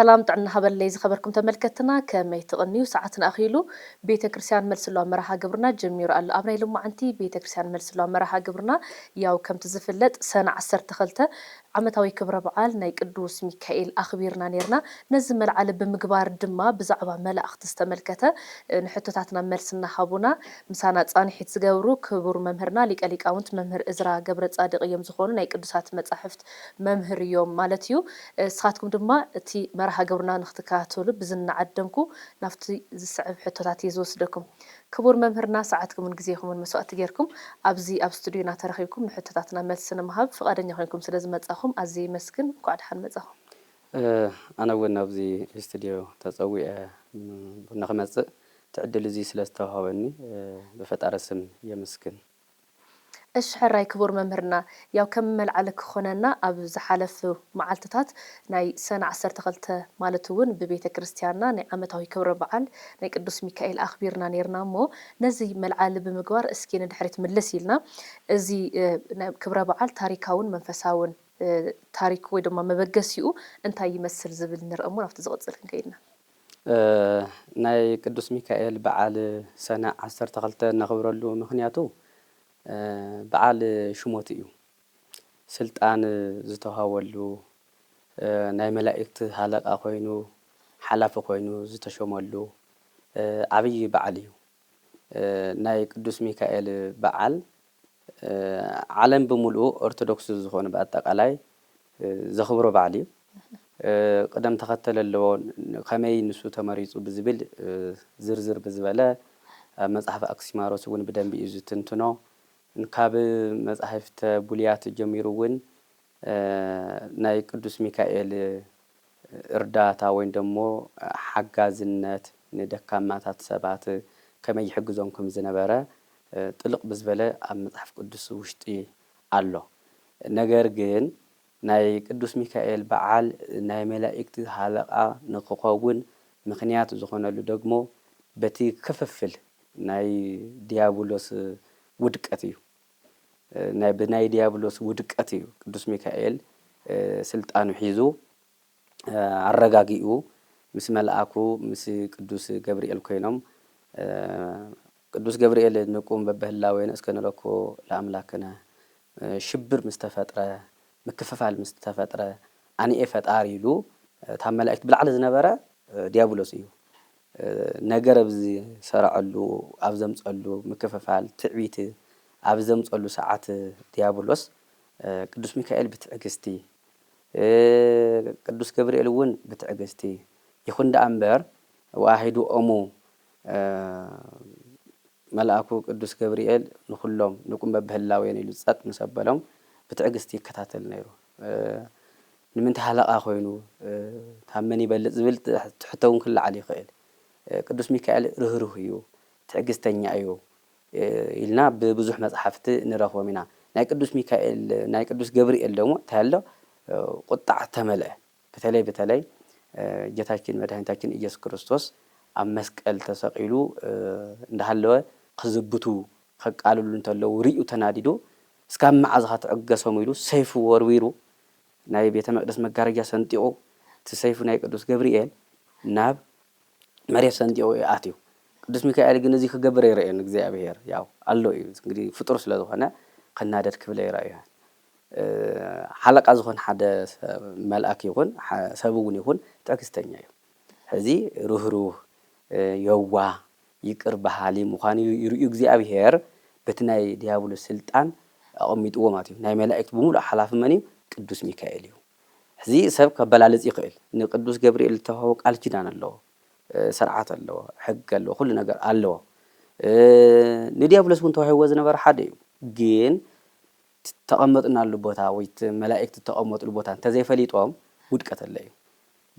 سلام تعنا هبل ليز خبركم تملكتنا كميت غنيو ساعتنا أخيلو بيت كريستيان ملسلو مرحا قبرنا جمير قال أبني لما عنتي بيت كريستيان ملسلو مرحا قبرنا ياو كم تزفلت سنة عسر تخلته عمتاوي كبر بعال ناي قدوس ميكائيل أخبيرنا نيرنا نزم العلب بمقبار الدما بزعبة ملا أخت استملكته نحطتاتنا ملسنا حابونا مسانا تاني حيت زقورو كبر ممهرنا ليك أليك أونت ممهر إزرا قبرت صادق يوم زخون ناي قدوسات متصحفت ممهر يوم مالتيو سخاتكم دما تي مرحا قبرنا نختكاتولو بزن عدنكو نفتي زسعب حطتاتي زوسدكم كبر ممهرنا ساعتكم من جزيكم من مسوات غيركم أبزي أب ستوديونا ترخيكم حطتاتنا ملسنا مهاب فقادن يخونكم سلازم متصاخم أزي مسكن قعد حن متصاخم أنا وين أبزي استوديو تصوي نخمس تعدل زي سلسته هاوني بفترة سم يمسكن اش حراي كبر ممهرنا ياو كمل عليك خوننا أبز حلف معلتات ناي سنة عسر تغلت مالتون ببيت كريستيانا ناي عمتاوي كبر بعال ناي قدوس ميكائيل أخبيرنا نيرنا مو نزي ملعال بمقوار اسكين دحريت ملسيلنا ازي كبر بعال تاريكاون منفساون تاريك ويدما مبقسيو انتا يمثل زبل نرأمون افتز غطزل كنكيدنا ناي قدوس ميكائيل بعال سنة عسر تغلت نغبر له مخنياتو بعال شموتيو سلطان زتهاولو ناي ملائكت هلاق أخوينو حلاف أخوينو زتشومولو عبي بعاليو ناي قدوس ميكائيل بعال عالم بملؤ أرثوذكس زخون بأتاق علي زخبرو بعاليو قدم تختل اللو خمي نسو تماريزو بزبل زرزر بزبالة مصحف أكسيماروس ون بدن بيزو تنتنو نكاب مصحف بوليات جميرون ناي قدوس ميكائيل إرداتا وين دمو حجازنت ندكامات سبات كما يحجزونكم زنبرة طلق بزبالة أم مصحف قدوس وشتي الله نجرجن ناي قدوس ميكائيل بعال ناي ملائكت هالقا نقوقون مخنيات زخون له دغمو بتي كففل ناي ديابولوس ودقتيو ناي بناي ديابولوس ودقتيو قدوس ميكائيل سلطانو حيزو عرغاغيو مس ملائكو مس قدوس جبريل كوينوم قدوس جبريل نقوم ببهلاوين اسكنلكو لاملاكنا شبر مستفطره مكففال مستفطره اني افطاريلو تملائكت بالعل زنبره ديابولوس يو نجر بزي سرعلو ابزمصلو مكففال تعويت ابزمصلو ساعات ديابولوس قدوس ميكائيل بتعجستي قدوس جبريل ون بتعجستي يخون دا امبر واحدو امو ملائكو قدوس جبريل نخلهم نقوم ببهلاوين يلو صط مسبلهم بتعجستي كتاتل نيرو نمنت حلقه خوينو تامني بلጽ زبل تحتون كل علي خيل قدوس ميكائيل رهرهيو تعجستني ايو إلنا ببزح مصحفت نرخو منا ناي قدوس ميكائيل ناي قدوس جبريل دمو تهلو قطع تملأ بتلي جتاكين مدهنتاكين إياس كريستوس أم مسكال تسقيلو ندهلو خزبتو قالوا له انتلو ريو تناديدو اسكام معزها تعقسهم يلو سيفو ورويرو ناي بيت مقدس مغارجا سنتيو تسيفو ناي قدوس جبريل ناب مريم سنتيو اتيو قدوس ميكائيل ግን እዚ ክገብር ይረአን እግዚአብሔር ያው አሎ እንግዲህ ፍጡር ስለሆነ ከናደድ ክብለ ይራአያን حلقة زخون حدا ملأك يكون سببون يكون تكستني هذه روح يوا يقرب حالي مخاني يجزي أبيهر بتناي ديابول السلطان أميت وماتيو ناي ملائكة بمول حلاف مني قدوس ميكائيل هذه سبب بلالز يقيل إن قدوس جبريل تهوك على جدان الله سرعة الله حق الله كل نجار الله نديابول سبون تهوي وزن بر حدا جين تقمطنا لبوتا ويت ملائكة تقمط لبوتا تزي فليطوم ودقت الله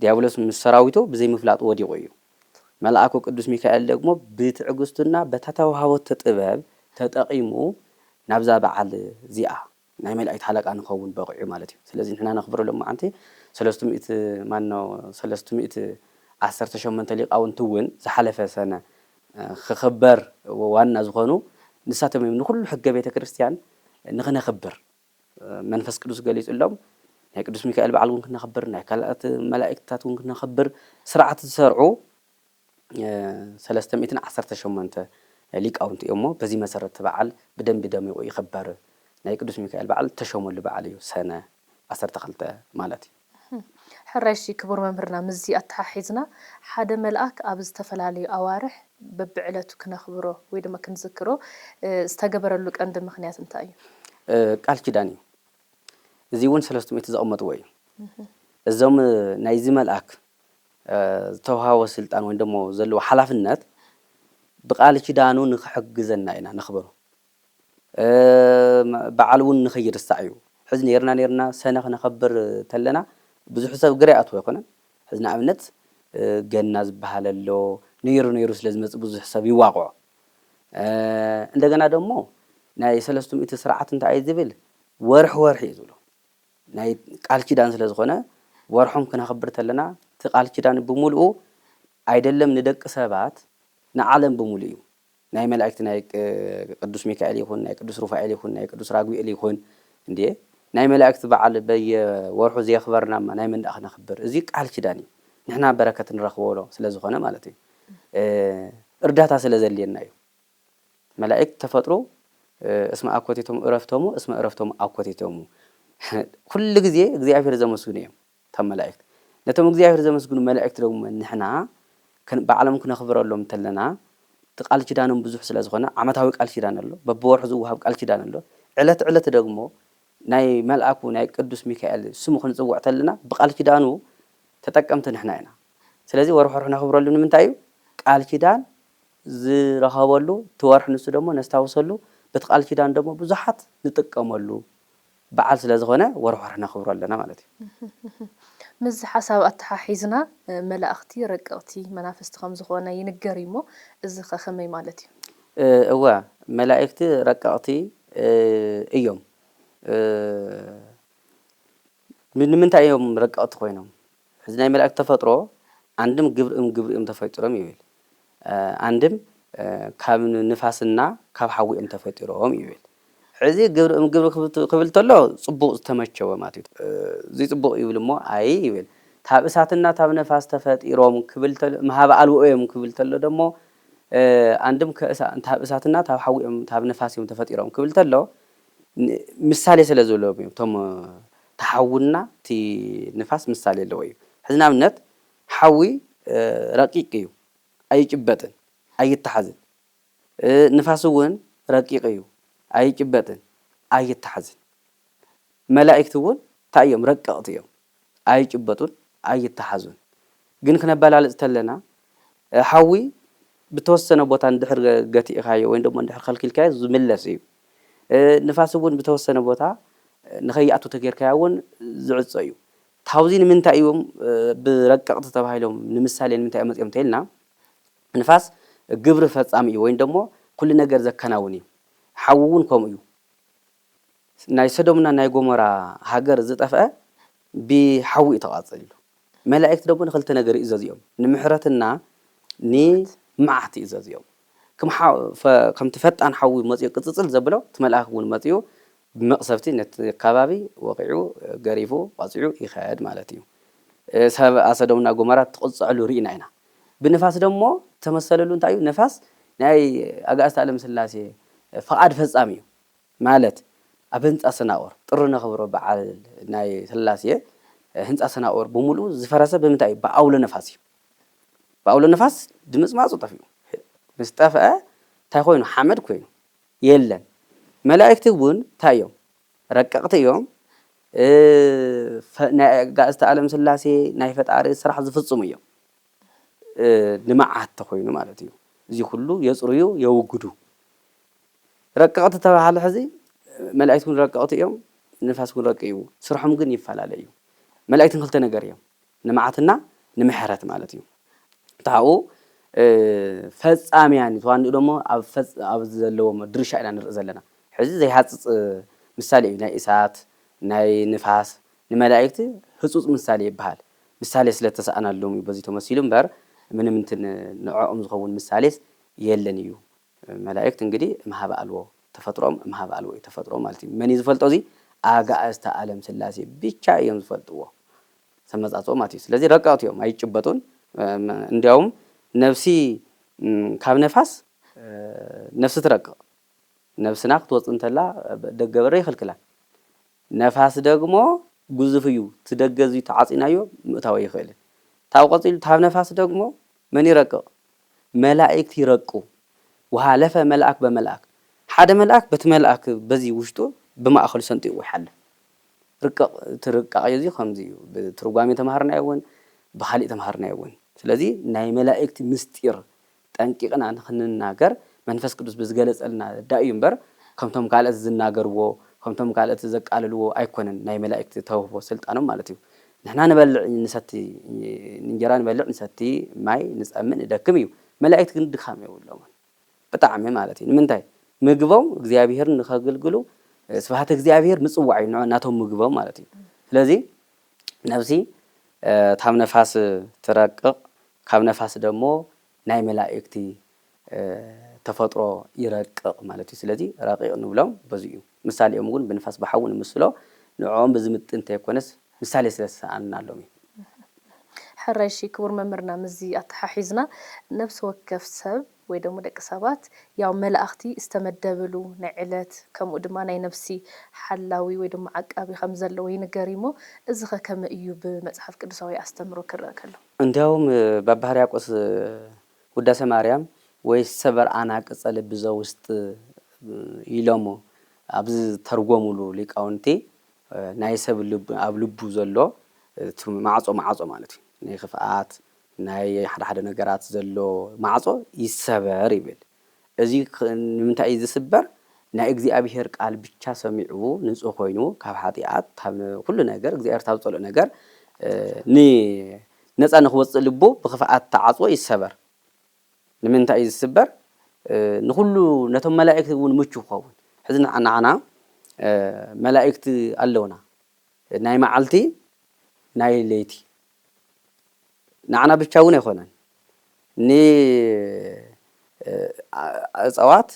ديابولس مسراويتو بزي مفلاط ودي قيو ملائكو قدوس ميكائيل دغمو بتعغستنا بتتوهاوت تطباب تطقيمو نابزا بعل زيا ناي ملائكت حلقه نخون بقعي مالتي سلازي نحنا نخبر لهم انت 300 مانو 300 18 ليقاون تون زحلفه سنه خخبر وانا زخونو نساتم من كل حق بيت كريستيان نخنا خبر منفس قدوس قاليص لهم ናይ ቅዱስ ሚካኤል በዓል እውን ክነኽብር ናይ ካልኦት መላእክትታት እውን ክነኽብር ስርዓት ዝሰርዑ 318 ሊቃውንቲ እዮም እሞ በዚ መሰረት በዓል ብደንቢ ደሚቑ ይኽበር ናይ ቅዱስ ሚካኤል በዓል ተሾመሉ በዓል እዩ ሰነ 12 ማለት እዩ ሕራይሺ ክቡር መምህርና ምዚ ኣተሓሒዝና ሓደ መልኣክ ኣብ ዝተፈላለዩ ኣዋርሕ በብዕለቱ ክነኽብሮ ወይ ድማ ክንዝክሮ ዝተገበረሉ ቀንዲ ምኽንያት እንታይ እዩ ቃል ኪዳን እዩ እዚ እውን 300 ዘቐመጥዎ እዩ እዞም ናይዚ መልኣክ ዝተውሃቦ ስልጣን ወይ ደሞ ዘለዎ ሓላፍነት ብቃል ኪዳኑ ንኽሕግዘና ኢና ነኽብሮ በዓል እውን ንኸይርሳዕ እዩ ሕዚ ነርና ሰነ ክነኽብር ተለና ብዙሕ ሰብ ግራ ይኣትዎ ኣይኮነን ሕዚ ንኣብነት ገና ዝበሃል ኣሎ ነይሩ ስለ ዝመፅእ ብዙሕ ሰብ ይዋቕዖ እንደገና ደሞ ናይ 300 ስርዓት እንታይ እዩ ዝብል ወርሒ እዩ ዝብሎ ናይ ቃል ኪዳን ስለ ዝኾነ ወርሖም ክነኽብር ተለና እቲ ቃል ኪዳን ብምሉኡ ኣይደለም ንደቂ ሰባት ንዓለም ብምሉእ እዩ ናይ መላእክቲ ናይ ቅዱስ ሚካኤል ይኹን ናይ ቅዱስ ሩፋኤል ይኹን ናይ ቅዱስ ራጉኤል ይኹን እንዴ ናይ መላእክቲ በዓል በየወርሑ ዘኽበርናማ ናይ መንደቕ ክነኽብር እዚ ቃል ኪዳን እዩ ንሕና በረከት ንረኽበሎ ስለ ዝኾነ ማለት እዩ እርዳታ ስለ ዘልየና እዩ መላእክት ተፈጥሮ እስመ ኣኮቴቶም ዕረፍቶሙ እስመ ዕረፍቶሙ ኣኮቴቶሙ ኩሉ ግዜ እግዚአብሔር ዘመስግኑ እዮም እቶም መላእክት ነቶም እግዚአብሔር ዘመስግኑ መላእክት ደግሞ ንሕና በዓሎም ክነኽብረሎም ተለና እቲ ቃል ኪዳኖም ብዙሕ ስለ ዝኾነ ዓመታዊ ቃል ኪዳን ኣሎ በብወርሑ ዝወሃብ ቃል ኪዳን ኣሎ ዕለት ደግሞ ናይ መልኣኩ ናይ ቅዱስ ሚካኤል ስሙ ክንፅውዕ ተለና ብቃል ኪዳኑ ተጠቀምቲ ንሕና ኢና ስለዚ ወርሑ ነኽብረሉ ንምንታይ እዩ ቃል ኪዳን ዝረኸበሉ ትወርሕ ንሱ ደግሞ ነስታውሰሉ በቲ ቃል ኪዳን ደግሞ ብዙሓት ንጥቀመሉ በዓል ስለ ዝኾነ ወርሑ ነኽብሮ ኣለና ማለት እዩ ምዝ ሓሳብ ኣተሓሒዝና መላእኽቲ ረቀቕቲ መናፍስቲ ከም ዝኾነ ይንገር እሞ እዚ ከመይ ማለት እዩ እወ መላእክቲ ረቀቕቲ እዮም ንምንታይ እዮም ረቀቕቲ ኮይኖም ሕዚ ናይ መላእክቲ ተፈጥሮ አንድም ግብርኦም ተፈጢሮም ይብል አንድም ካብ ንፋስና ካብ ሓዊኦም ተፈጢሮም ይብል ሕዚ ግብርኦም ክብል ተሎ ጽቡቕ ዝተመቸወ ማለት እዩ እዚ ጽቡቕ ይብል እሞ ኣይ ይብል ታብ እሳትና ታብ ነፋስ ተፈጢሮም ክብል ተሎ መሃባ ኣልውኦም ክብል ተሎ ደሞ አንድም ታብ እሳትና ታብ ሓዊኦም ታብ ነፋስዮም ተፈጢሮም ክብል ተሎ ምሳሌ ስለ ዘለዎም እዮም እቶም ተሓውና እቲ ንፋስ ምሳሌ ኣለዎ እዩ ሕዚ ንኣብነት ሓዊ ረቂቅ እዩ ኣይጭበጥን ኣይተሓዝን ንፋስ እውን ረቂቅ እዩ ኣይጭበጥን ኣይተሓዝን መላእክቲ እውን እንታይ እዮም ረቀቕቲ እዮም ኣይጭበጡን ኣይተሓዙን ግን ክነበላልፅ ተለና ሓዊ ብተወሰነ ቦታ እንድሕር ገቲእኻዮ ወይ ደሞ እንድሕር ከልኪልካዮ ዝምለስ እዩ ንፋስ እውን ብተወሰነ ቦታ ንኸይኣቱ ተጌርካዮ እውን ዝዕፀ እዩ ታውዚ ንምንታይ እዮም ብረቀቕቲ ተባሂሎም ንምሳሌ ንምንታይ መፅኦም ተይልና ንፋስ ግብሪ ፈጻሚ እዩ ወይ ደሞ ኩሉ ነገር ዘከናውን እዩ ሓዊ እውን ከምኡ እዩ ናይ ሰዶምና ናይ ጎሞራ ሃገር ዝጠፍአ ብሓዊ ተቃፀሉ መላእክቲ ደግሞ ንክልተ ነገር ይእዘዝዮም ንምሕረትና ንመዓልቲ ይእዘዝዮም ከምቲ ፈጣን ሓዊ መፅኡ ቅፅፅል ዘብሎ እቲ መልኣክ እውን መፅኡ ብመቕሰፍቲ ነቲ ከባቢ ወቂዑ ገሪፉ ቀፂዑ ይኸድ ማለት እዩ ሰብ ሰዶምና ጎሞራ ትቕፅዕሉ ርኢና ኢና ብንፋስ ደግሞ ተመሰለሉ እንታይ እዩ ነፋስ ናይ ኣጋእዝቲ ዓለም ስላሴ ፈቃድ ፈጻሚ እዩ ማለት ኣብ ህንፃ ሰናኦር ጥሪ ነኽብሮ በዓል ናይ ስላሴ ህንፃ ሰናኦር ብምሉእ ዝፈረሰ ብምንታይ እዩ ብኣውሎ ነፋስ እዩ ብኣውሎ ነፋስ ድምፅማፁ ጠፊኡ ምስ ጠፍአ እንታይ ኮይኑ ሓመድ ኮይኑ የለን መላእክቲ እውን እንታይ እዮም ረቀቕቲ እዮም ናይ ኣጋእዝቲ ዓለም ስላሴ ናይ ፈጣሪ ስራሕ ዝፍፅሙ እዮም ንመዓት ተኮይኑ ማለት እዩ እዚ ኩሉ የፅርዩ የውግዱ ረቀቕቲ ተባሃለ ሕዚ መላእክቲ እውን ረቀቕቲ እዮም ንፋስ እውን ረቂቅ እዩ ስርሖም ግን ይፈላለዩ እዩ መላእክቲ ክልተ ነገር እዮም ንመዓትና ንምሕረት ማለት እዩ ታው ፈጻምያን ተዋንኡ ደሞ ኣብ ዘለዎም ድርሻ ኢና ንርኢ ዘለና ሕዚ ዘይሃፅፅ ምሳሌ እዩ ናይ እሳት ናይ ንፋስ ንመላእክቲ ህፁፅ ምሳሌ ይበሃል ምሳሌ ስለተሰኣናሎም እዩ በዚ ተመሲሉ እምበር ምንም እንትን ንዕኦም ዝኸውን ምሳሌስ የለን እዩ መላእክት እንግዲህ መሃባ ኣልዎ ተፈጥሮም መሃባ ኣልዎ ተፈጥሮ ማለት እዩ መን ዝፈልጦ እዚ ኣጋእዝተ ዓለም ስላሴ ብቻ እዮም ዝፈልጥዎ ተመጻጽኦ ማለት እዩ ስለዚህ ረቃውት እዮም ኣይጭበጡን እንዲያውም ነፍሲ ካብ ነፋስ ነፍሲ ትረቅቕ ነፍስና ክትወጽእ እንተላ ደገ በሪ ይኽልክላ ነፋስ ደግሞ ግዙፍ እዩ ትደገ እዙይ ተዓጺናዮ ምእታው ይኽእልን ታብ ቆጺሉ ታብ ነፋስ ደግሞ መን ይረቅቕ መላእክት ይረቁ ወሃለፈ መልአክ በመልአክ ሓደ መልአክ በቲ መልአክ በዚ ውሽጡ ብማእኸሉ ሰንጢቁ ይሓልፍ ርቅቕ ትርቃቕ እዚ ከምዚ እዩ ብትርጓሜ ተማሃርና ይውን ብኻሊእ ተማሃርና ይውን ስለዚ ናይ መላእክቲ ምስጢር ጠንቂቕና ንኽንናገር መንፈስ ቅዱስ ብዝገለጸልና ዳእዩ እምበር ከምቶም ካልኦት ዝናገርዎ ከምቶም ካልኦት ዘቃልልዎ ኣይኮነን ናይ መላእክቲ ተውህቦ ስልጣኖም ማለት እዩ ንሕና ንበልዕ ንሰቲ እንጀራ ንበልዕ ንሰቲ ማይ ንጸምእ ንደክም እዩ መላእክቲ ግን ድኻም የብሎምን ብጣዕሚ ማለት እዩ ንምንታይ ምግቦም እግዚኣብሔር ንኸግልግሉ ስብሃት እግዚኣብሔር ምጽዋዕ እዩ ናቶም ምግቦም ማለት እዩ ስለዚ ነፍሲ ታብ ነፋስ ትረቅቕ ካብ ነፋስ ደሞ ናይ መላእክቲ ተፈጥሮ ይረቅቕ ማለት እዩ ስለዚ ረቂቕ ንብሎም በዚ እዩ ምሳሌኦም ግን ብንፋስ በሓውን ምስሎ ንዖም ብዝምጥን እንተይኮነስ ምሳሌ ስለዝሰኣንና ኣሎም እዩ ሕራይሺ ክቡር መምህርና ምዚ ኣተሓሒዝና ነፍሲ ወከፍ ሰብ ወይ ደሞ ደቂ ሰባት ያው መላእኽቲ ዝተመደብሉ ናይ ዕለት ከምኡ ድማ ናይ ነፍሲ ሓላዊ ወይ ድማ ዓቃቢ ከም ዘለዎ ይንገር እሞ እዚ ኸ ከመይ እዩ ብመጽሓፍ ቅዱሳዊ ኣስተምሮ ክረአ ከሎ እንዲያውም ባባ ሕርያቆስ ውዳሴ ማርያም ወይ ሰበር ኣናቅጸ ልቢ ዘውስጥ ኢሎሞ ኣብዚ ተርጎሙሉ ሊቃውንቲ ናይ ሰብ ኣብ ልቡ ዘሎ ማዕጾ ማለት እዩ ናይ ክፍኣት ናይ ሓደ ነገራት ዘሎ ማዕጾ ይሰበር ይብል እዚ ንምንታይ እዩ ዝስበር ናይ እግዚኣብሔር ቃል ብቻ ሰሚዑ ንጹህ ኮይኑ ካብ ሓጢኣት ካብ ኩሉ ነገር እግዚኣብሔር ካብ ዝጸልኦ ነገር ነፃ ንኽወፅእ ልቡ ብክፍኣት ተዓጽዎ ይሰበር ንምንታይ እዩ ዝስበር ንኩሉ ነቶም መላእክቲ እውን ምቹ ክኸውን ሕዚ ንዓና መላእክቲ ኣለውና ናይ መዓልቲ ናይ ለይቲ ንዓና ብቻ እውን ኣይኮነን ንእፅዋት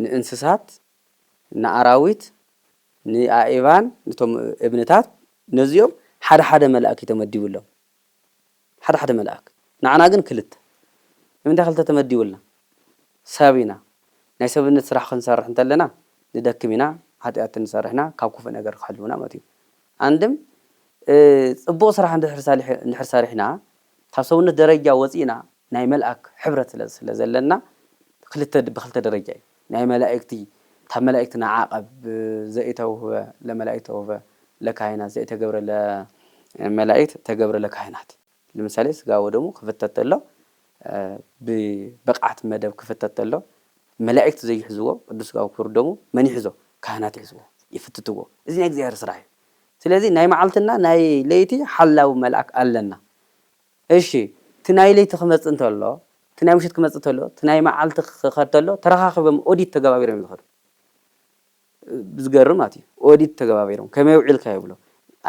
ንእንስሳት ንኣራዊት ንኣእባን ነቶም እብንታት ነዚኦም ሓደ መልአክ ተመዲቡሎም ሓደ መልአክ ንዓና ግን ክልተ ንምንታይ ክልተ ተመዲቡልና ሰብ ኢና ናይ ሰብነት ስራሕ ክንሰርሕ እንተለና ንደክም ኢና ሓጢኣት እንሰርሕና ካብ ክፉእ ነገር ክሕልውና ማለት እዩ አንድም ጽቡቕ ስራሕ እንድሕር ሰሪሕና ካብ ሰውነት ደረጃ ወፂና ናይ መልአክ ሕብረት ስለ ዘለና ብክልተ ደረጃ እዩ ናይ መላእክቲ ታብ መላእክቲ ንዓቐብ ዘኢተውህበ ለመላእክት ተውህበ ለካህናት ዘኢተገብረ ለመላእክት ተገብረ ለካህናት ለምሳሌ ስጋው ደሙ ክፍተት ተሎ ብብቕዓት መደብ ክፍተት ተሎ መላእክት ዘይሕዝዎ ቅዱስ ስጋው ክብር ደሙ መን ይሕዞ ካህናት ይሕዝዎ ይፍትትዎ እዚ ናይ እግዚአብሔር ስራሕ እዩ ስለዚ ናይ መዓልትና ናይ ለይቲ ሓላዊ መልአክ ኣለና እሺ እቲ ናይ ለይቲ ክመጽእ እንተሎ እቲ ናይ ምሽት ክመጽእ እንተሎ እቲ ናይ መዓልቲ ክኸድ ተሎ ተረኻኺቦም ኦዲት ተገባቢሮም ይኸዱ ብዝገርም ማለት እዩ ኦዲት ተገባቢሮም ከመይ ውዒልካ ይብሎ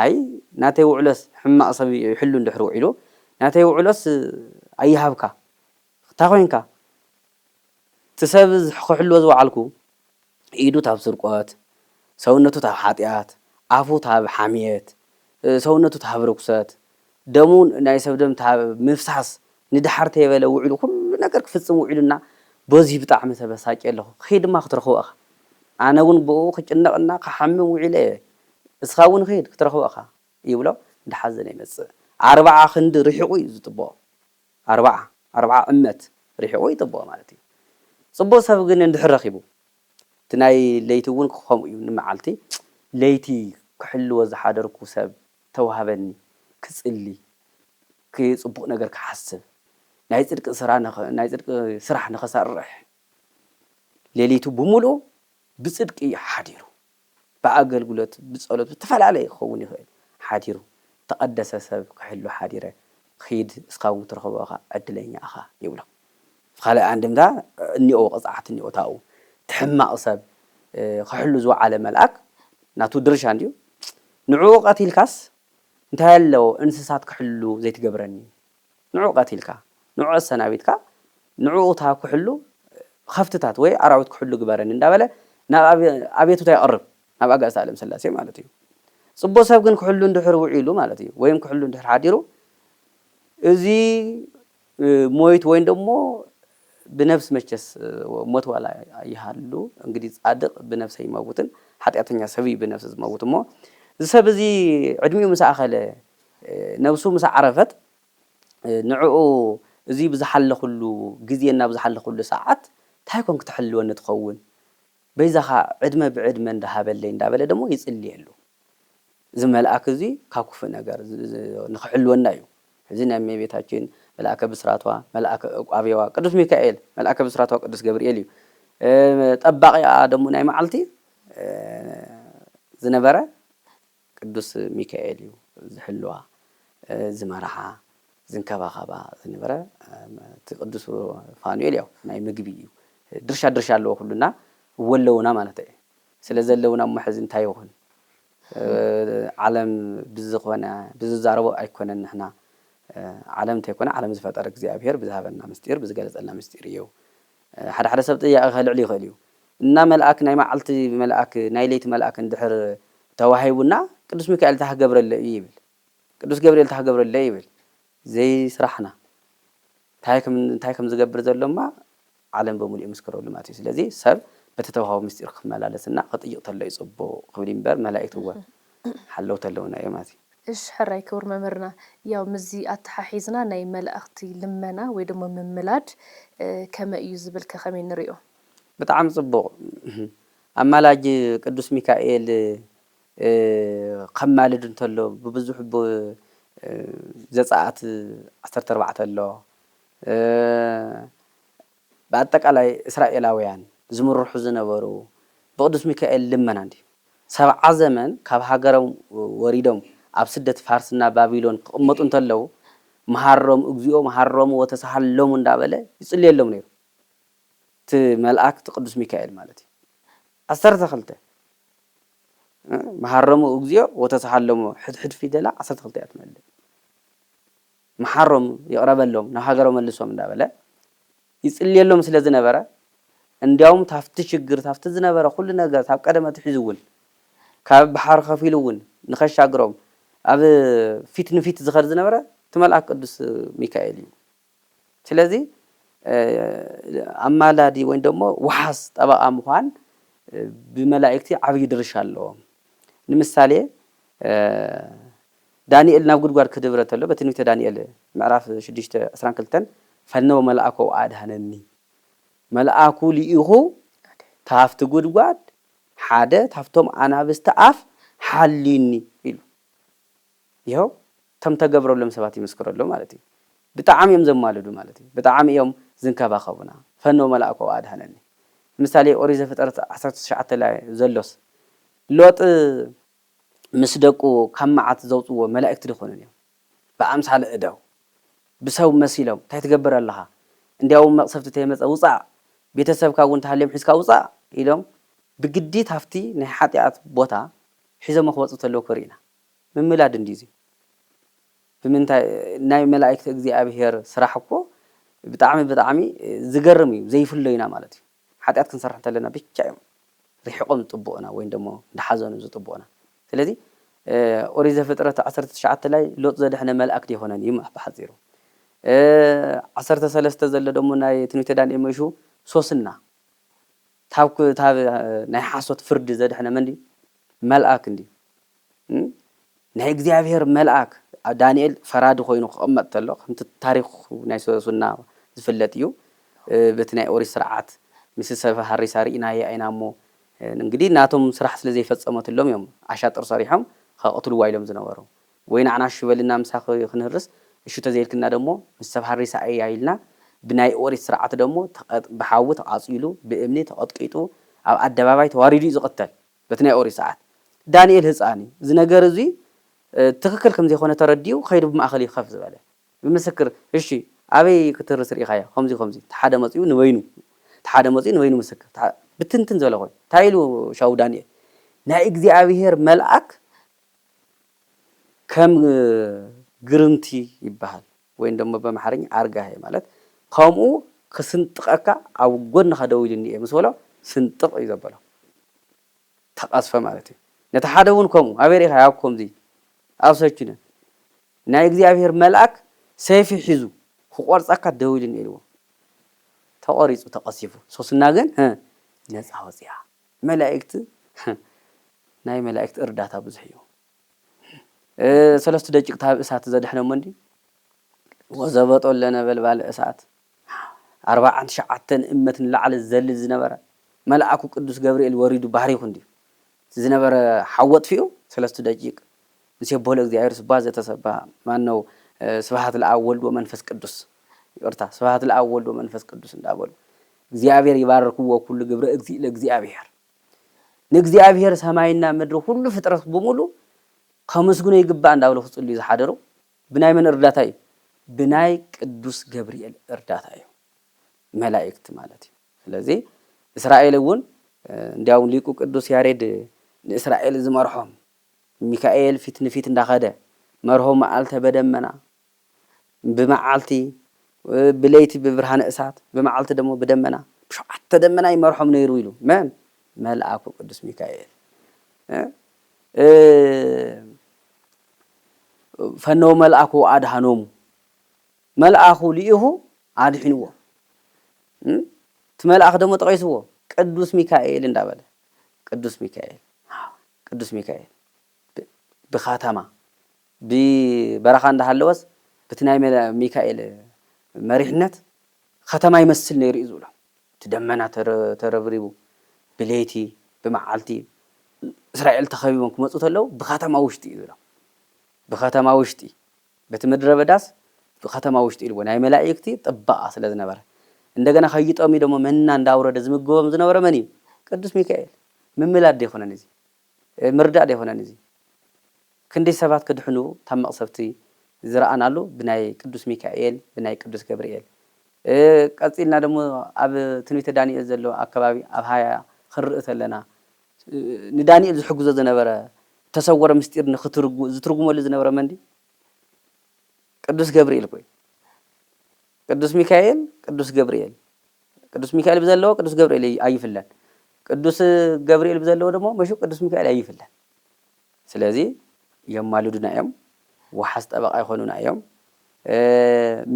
ኣይ ናተይ ውዕሎስ ሕማቕ ሰብ ይሕሉ እንድሕር ውዒሉ ናተይ ውዕሎስ ኣይሃብካ እታ ኮይንካ እቲ ሰብ ክሕልዎ ዝወዓልኩ ኢዱ ታብ ስርቆት ሰውነቱ ታብ ሓጢኣት ኣፉ ታብ ሓምየት ሰውነቱ ታብ ርኩሰት ደሙ ናይ ሰብ ደም ታብ ምፍሳስ ንድሓር ተይበለ ውዒሉ ኩሉ ነገር ክፍጽም ውዒሉና በዚ ብጣዕሚ ተበሳጭ ኣለኹ ኸይድ ድማ ክትረኽቦ ኢኻ ኣነ እውን ብኡ ክጭነቕና ክሓምም ውዒለ እስኻ እውን ኸይድ ክትረኽቦ ኢኻ ይብሎ እንዳሓዘነ ይመጽእ 40 ክንዲ ርሒቑ እዩ ዝጥብቆ 40 እመት ርሒቑ ይጥብቆ ማለት እዩ ጽቡቕ ሰብ ግን እንድሕር ረኺቡ እቲ ናይ ለይቲ እውን ክኸምኡ እዩ ንመዓልቲ ለይቲ ክሕልዎ ዝሓደርኩ ሰብ ተዋሃበኒ ክጽሊ ክጽቡቕ ነገር ክሓስብ ናይ ጽድቂ ስራሕ ንኸሰርሕ ሌሊቱ ብምሉእ ብጽድቂ ሓዲሩ ብኣገልግሎት ብጸሎት ብተፈላለየ ክኸውን ይኽእል ሓዲሩ ተቐደሰ ሰብ ክሕሉ ሓዲረ ኺድ እስኻ እውን ትረኽቦ ኢኻ ዕድለኛ ኢኻ ይብሎ ካልእ አንድምታ እኒኦ ቅፅዓት እኒኦ ታኡ ትሕማቕ ሰብ ክሕሉ ዝወዓለ መልአክ ናቱ ድርሻ እንድዩ ንዕኡ ቀቲልካስ እንታይ ኣለዎ እንስሳት ክሕሉ ዘይትገብረኒ ንዕኡ ቀቲልካ ንዕኡ ኣሰናቢትካ ንዕኡ ታ ክሕሉ ከፍትታት ወይ ኣራዊት ክሕሉ ግበረኒ እንዳበለ ናብ ኣቤቱታ ይቐርብ ናብ ኣጋእዝቲ ዓለም ስላሴ ማለት እዩ ጽቡቕ ሰብ ግን ክሕሉ እንድሕር ውዒሉ ማለት እዩ ወይም ክሕሉ እንድሕር ሓዲሩ እዚ ሞይት ወይም ደሞ ብነፍስ መቸስ ሞት ዋላ ይሃሉ እንግዲህ ጻድቕ ብነፍስ ይመውትን ኃጢአተኛ ሰብ ብነፍስ ዝመውት እሞ እዚ ሰብ እዚ ዕድሚኡ ምስ ኣኸለ ነብሱ ምስ ዓረፈት ንዕኡ እዚ ብዝሓለኹሉ ግዜና ብዝሓለኹሉ ሰዓት እንታይ ኮን ክትሕልወኒ ትኸውን በይዛኻ ዕድመ ብዕድመ እንዳሃበለይ እንዳበለ ደሞ ይጽልየሉ እዚ መልአክ እዚ ካብ ክፉእ ነገር ንኽሕልወና እዩ እዚ ናይ እመቤታችን መልአከ ብስራቷ መልአከ ዕቋቤዋ ቅዱስ ሚካኤል መልአከ ብስራቷ ቅዱስ ገብርኤል እዩ ጠባቂኣ ደሞ ናይ መዓልቲ ዝነበረ ቅዱስ ሚካኤል እዩ ዝሕልዋ ዝመርሓ ዝንከባኸባ ዝነበረ እቲ ቅዱስ ፋኑኤል ያው ናይ ምግቢ እዩ ድርሻ ኣለዎ ኩሉና ወለውና ማለት እዩ ስለ ዘለውና እሞ ሕዚ እንታይ ይኹን ዓለም ብዝኾነ ብዝዛረቦ ኣይኮነን ንሕና ዓለም እንተይኮነ ዓለም ዝፈጠረ እግዚኣብሔር ብዝሃበና ምስጢር ብዝገለጸልና ምስጢር እዩ ሓደ ሰብ ጥያቄ ክህልዕ ይኽእል እዩ እና መልአክ ናይ መዓልቲ መልአክ ናይ ለይቲ መልአክ እንድሕር ተዋሂቡና ቅዱስ ሚካኤል ታህገብረለ ይብል ቅዱስ ገብርኤል ታህገብረለ ይብል ዘይ ስራሕና እንታይ ከም ዝገብር ዘሎማ ዓለም በሙሉ ይምስክረሉ ማለት እዩ ስለዚ ሰብ በተተዋሃቦ ምስጢር ክመላለስና ክጥይቅ ተሎ ይጽቡቕ ክብል እምበር መላእክት እወ ሓለው ተለውና እዮም ማለት እዩ እሺ ሕራይ ክቡር መምህርና ያው ምዚ ኣተሓሒዝና ናይ መላእክቲ ልመና ወይ ደሞ ምምላድ ከመ እዩ ዝብል ከመይ ንሪኦ ብጣዕሚ ጽቡቕ ኣማላጅ ቅዱስ ሚካኤል ከማልድ እንተሎ ብብዙሕ ዘጻአት 14 ኣሎ በአጠቃላይ እስራኤላውያን ዝምርሑ ዝነበሩ ብቅዱስ ሚካኤል ልመና እንዲ 70 ዘመን ካብ ሃገሮም ወሪዶም ኣብ ስደት ፋርስና ባቢሎን ክቕመጡ እንተለው መሃሮም እግዚኦ መሃሮም ወተሳሃሎም እንዳበለ ይጽልየሎም ነይሩ እቲ መልአክ ቅዱስ ሚካኤል ማለት እዩ 12 መሃሮም እግዚኦ ወተሳሃሎም ሕድሕድ ፊደላ 12 እያ ትመልእ መሃሮም ይቕረበሎም ናብ ሃገሮም መልሶም እንዳበለ ይጽልየሎም ስለ ዝነበረ እንዲያውም ታፍቲ ችግር ታፍቲ ዝነበረ ኩሉ ነገር ታብ ቀደመት ሒዙውን ካብ ባሕር ከፊሉውን ንኸሻግሮም ኣብ ፊት ንፊት ዝኸድ ዝነበረ ትመልአክ ቅዱስ ሚካኤል እዩ ስለዚ ኣማላዲ ወይ ደሞ ወሓስ ጠበቃ ምዃን ብመላእክቲ ዓብይ ድርሻ ኣለዎም ንምሳሌ ዳንኤል ናብ ጉድጓድ ክድብረ ተሎ በትንቢተ ዳንኤል ምዕራፍ 6:22 ፈነወ መልአኮ አድሃነኒ መልአኩ ሊኢኹ ታፍቲ ጉድጓድ ሓደ ታፍቶም ኣናብስተ ኣፍ ሓሊኒ ኢሉ ይኸው ተም ተገብረሎም ሰባት ይመስክረሎም ማለት እዩ ብጣዕሚ እዮም ዘማልዱ ማለት እዩ ብጣዕሚ እዮም ዝንከባኸቡና ፈነወ መልአኮ አድሃነኒ ምሳሌ ኦሪት ዘፍጥረት 19 ላይ ዘሎስ ሎጥ ምስ ደቁ ካብ መዓት ዘውፅዎ መላእክቲ ድኾኑ እዮም ብኣምሳለ እደው ብሰብ መሲሎም እንታይ ትገብር ኣለኻ እንዲያውም መቕሰፍቲ ተይመፀ ውፃእ ቤተሰብካ እውን ተሃልዮም ሒዝካ ውፃእ ኢሎም ብግዲ ታፍቲ ናይ ሓጢኣት ቦታ ሒዞም ክወፁ ተለው ክሪኢና ምምላድ እንዲዚ ብምንታይ ናይ መላእክቲ እግዚኣብሔር ስራሕ እኮ ብጣዕሚ ዝገርም እዩ ዘይፍሎ ኢና ማለት እዩ ሓጢኣት ክንሰርሕ እንተለና ብቻ እዮም ሪሕቆም ዝጥብቑና ወይ ደሞ እንዳሓዘኑ ዝጥብቑና ስለዚ ኦሪት ዘፍጥረት 19 ላይ ሎጥ ዘድሕነ መልአክ ይኾነን እዩ ብሓፂሩ 13 ዘሎ ደሞ ናይ ትንቢተ ዳንኤል መይሹ ሶስና ታብ ናይ ሓሶት ፍርዲ ዘድሕነ መንዲ መልአክ እንዲ ናይ እግዚአብሔር መልአክ ዳንኤል ፈራዲ ኮይኑ ክቕመጥ ተሎ ከምቲ ታሪኽ ናይ ሶስና ዝፍለጥ እዩ በቲ ናይ ኦሪት ስርዓት ምስ ሰብ ሃሪሳ ርኢናየ ኣይናሞ እንግዲህ ናቶም ስራሕ ስለ ዘይፈጸመትሎም እዮም ኣሻጥር ሰሪሖም ከቕትልዋ ኢሎም ዝነበሩ ወይ ንዓና ሽበልና ምሳኽ ክንህርስ እሹ ተዘይልክና ደሞ ምስ ሰብ ሃሪሳ ኢልና ብናይ ኦሪት ስርዓት ደሞ ብሓዊ ተቃፂሉ ብእምኒ ተቐጥቂጡ ኣብ ኣደባባይ ተዋሪዱ ዝቕተል በቲ ናይ ኦሪት ሰዓት ዳንኤል ህፃኒ እዚ ነገር እዚ ትክክል ከም ዘይኮነ ተረዲዩ ከይዱ ብማእኸል ይኸፍ ዝበለ ብምስክር እሺ ኣበይ ክትርስ ርኢኻዮ ከምዚ ተሓደ መፅኡ ንበይኑ ምስክር ብትንትን ዝበለ ኮይኑ እንታይ ኢሉ ሻው ዳንኤል ናይ እግዚኣብሔር መልአክ ከም ግርምቲ ይበሃል ወይ ደሞ በማሕረኛ ኣርጋሄ ማለት ከምኡ ክስንጥቀካ ኣብ ጎንኻ ደው ኢሉ እኒአ ምስ በሎ ስንጥቕ እዩ ዘበሎ ተቀስፈ ማለት እዩ ነታ ሓደ እውን ከምኡ ኣበሪኻ ያብኩም ዚ ኣብሰችነ ናይ እግዚአብሔር መልአክ ሰይፊ ሒዙ ክቆርፀካ ደው ኢሉ ነይርዎ ተቆሪፁ ተቀሲፉ ሶስና ግን ነፃ ወፅያ መላእክት ናይ መላእክት እርዳታ ብዙሕ እዩ ሰለስተ ደቂቅ ታብ እሳት ዘድሕነሞ እንዲ ወዘበጦ ለነበልባል እሳት 49 እመት ንላዕሊ ዘልል ዝነበረ መልአኩ ቅዱስ ገብርኤል ወሪዱ ባሕሪኹ እንዲ ዝነበረ ሓወጥ ፊኡ ሰለስተ ደቂቅ ንሴበሎ እግዚአብሔር ስብሐት ዘተሰብሐ ማነው ስብሐት ለአብ ወልድ ወመንፈስ ቅዱስ ይቅርታ ስብሐት ለአብ ወልድ ወመንፈስ ቅዱስ እንዳበሉ እግዚአብሔር ይባርክዎ ኩሉ ግብረ እግዚእ ለእግዚአብሔር ንእግዚአብሔር ሰማይና ምድሪ ሁሉ ፍጥረት በሙሉ ከመስግኖ ይግባእ እንዳብሉ ክጽልዩ ዝሓደሩ ብናይ መን እርዳታ እዩ ብናይ ቅዱስ ገብርኤል እርዳታ እዩ መላእክት ማለት እዩ ስለዚ እስራኤል እውን እንዲያው ሊቁ ቅዱስ ያሬድ ንእስራኤል ዝመርሖም ሚካኤል ፊት ንፊት እንዳኸደ መርሆ መዓልተ በደመና ብመዓልቲ ብለይቲ ብብርሃነ እሳት ብመዓልቲ ደግሞ ብደመና ብሸዓተ ደመና ይመርሖም ነይሩ ኢሉ መን መልአኩ ቅዱስ ሚካኤል ፈነው መልአኩ አድሃኖሙ መልአኩ ሊኢሁ አድሕንዎ ትመልአክ ደግሞ ተቀይስዎ ቅዱስ ሚካኤል እንዳበለ ቅዱስ ሚካኤል ብኻተማ ብበረኻ እንዳሃለወስ ብትናይ ሚካኤል መሪሕነት ከተማ ይመስል ነይሩ እዩ ዝብሎ ትደመና ተረብሪቡ ብለይቲ ብመዓልቲ እስራኤል ተኸቢቦም ክመፁ ተለው ብኸተማ ውሽጢ እዩ ዝብሎ ብኸተማ ውሽጢ በቲ ምድረ በዳስ ብኸተማ ውሽጢ ኢልዎ ናይ መላእክቲ ጥበቃ ስለ ዝነበረ እንደገና ከይጠሚ ደግሞ መና እንዳውረደ ዝምግቦም ዝነበረ መን እዩ ቅዱስ ሚካኤል ምምላድ ይኾነን እዚ ምርዳእ ይኾነን እዚ ክንደይ ሰባት ክድሕኑ ታብ መቕሰፍቲ ዝረአናሉ ብናይ ቅዱስ ሚካኤል ብናይ ቅዱስ ገብርኤል ቀፂልና ደግሞ ኣብ ትንቢተ ዳንኤል ዘሎ ኣከባቢ ኣብ 20 ክንርኢ ተለና ንዳንኤል ዝሕግዞ ዝነበረ ተሰወረ ምስጢር ዝትርጉመሉ ዝነበረ መንዲ ቅዱስ ገብርኤል ኮይ ቅዱስ ሚካኤል ቅዱስ ገብርኤል ቅዱስ ሚካኤል ብዘለዎ ቅዱስ ገብርኤል ኣይፍለን ቅዱስ ገብርኤል ብዘለዎ ደግሞ መሹ ቅዱስ ሚካኤል ኣይፍለን ስለዚ የማልዱና እዮም ወሓስ ጠበቃ ይኾኑና እዮም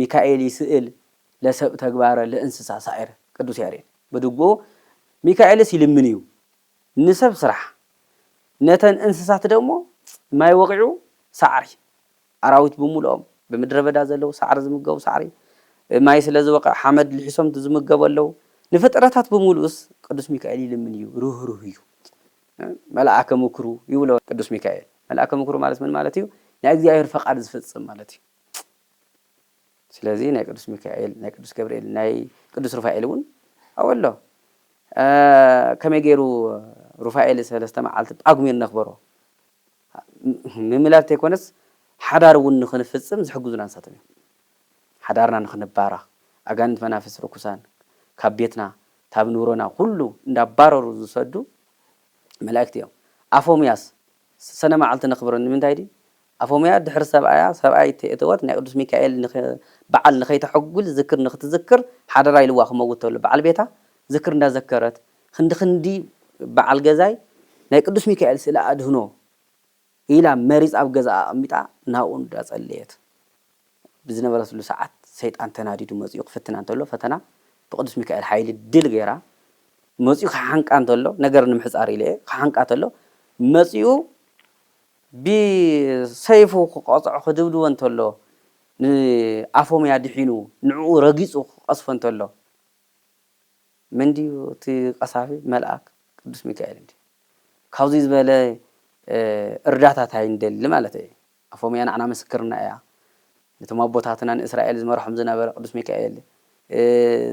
ሚካኤል ይስእል ለሰብ ተግባረ ለእንስሳ ሳዕር ቅዱስ ያሬድ በድጎ ሚካኤልስ ይልምን እዩ ንሰብ ስራሕ ነተን እንስሳት ደግሞ ማይ ወቂዑ ሳዕሪ ኣራዊት ብምሉኦም ብምድረ በዳ ዘለው ሳዕሪ ዝምገቡ ሳዕሪ ማይ ስለ ዝወቀ ሓመድ ልሒሶም ዝምገበለው ንፍጥረታት ብምሉኡስ ቅዱስ ሚካኤል ይልምን እዩ ሩህሩህ እዩ መልአከ ምክሩ ይብሎ ቅዱስ ሚካኤል መልአከ ምክሩ ማለት ምን ማለት እዩ ናይ እግዚአብሔር ፈቃድ ዝፈጽም ማለት እዩ ስለዚ ናይ ቅዱስ ሚካኤል ናይ ቅዱስ ገብርኤል ናይ ቅዱስ ሩፋኤል እውን ኣወሎ ከመይ ገይሩ ሩፋኤል ሰለስተ መዓልቲ ጳጉሜን ነኽበሮ ምምላድ ተይኮነስ ሓዳር እውን ንኽንፍጽም ዝሕግዙና እንስሳት እዮም ሓዳርና ንኽንባራ ኣጋንንት መናፍስ ርኩሳን ካብ ቤትና ታብ ንብሮና ሁሉ እንዳባረሩ ዝሰዱ መላእክት እዮም ኣፎምያስ ሰነ መዓልቲ ነኽብሮ ንምንታይ ዲ ኣፎምያ ድሕሪ ሰብኣይ ተእትወት ናይ ቅዱስ ሚካኤል በዓል ንኸይተሐጉል ዝክር ንኽትዝክር ሓደራ ኢልዋ ክመውት ተሎ በዓል ቤታ ዝክር እንዳዘከረት ክንዲ በዓል ገዛይ ናይ ቅዱስ ሚካኤል ስእሊ ኣድህኖ ኢላ መሪፅ ኣብ ገዛ ኣቕሚጣ ናብኡ እንዳጸለየት ብዝነበረትሉ ሰዓት ሰይጣን ተናዲዱ መፅኡ ክፍትና እንተሎ ፈተና ብቅዱስ ሚካኤል ሓይሊ ድል ገይራ መፅኡ ክሓንቃ እንተሎ ነገር ንምሕፃር ኢለ ክሓንቃ እንተሎ መፅኡ ብሰይፉ ክቆፅዖ ክድብድቦ እንተሎ ንኣፎምያ ድሒኑ ንዕኡ ረጊፁ ክቀስፎ እንተሎ መንዲ እቲ ቀሳፊ መልአክ ቅዱስ ሚካኤል እንዲ ካብዚ ዝበለ እርዳታ እንደሊ ማለት እዩ ኣፎምያ ንዓና ምስክርና እያ ነቶም ኣቦታትና ንእስራኤል ዝመርሖም ዝነበረ ቅዱስ ሚካኤል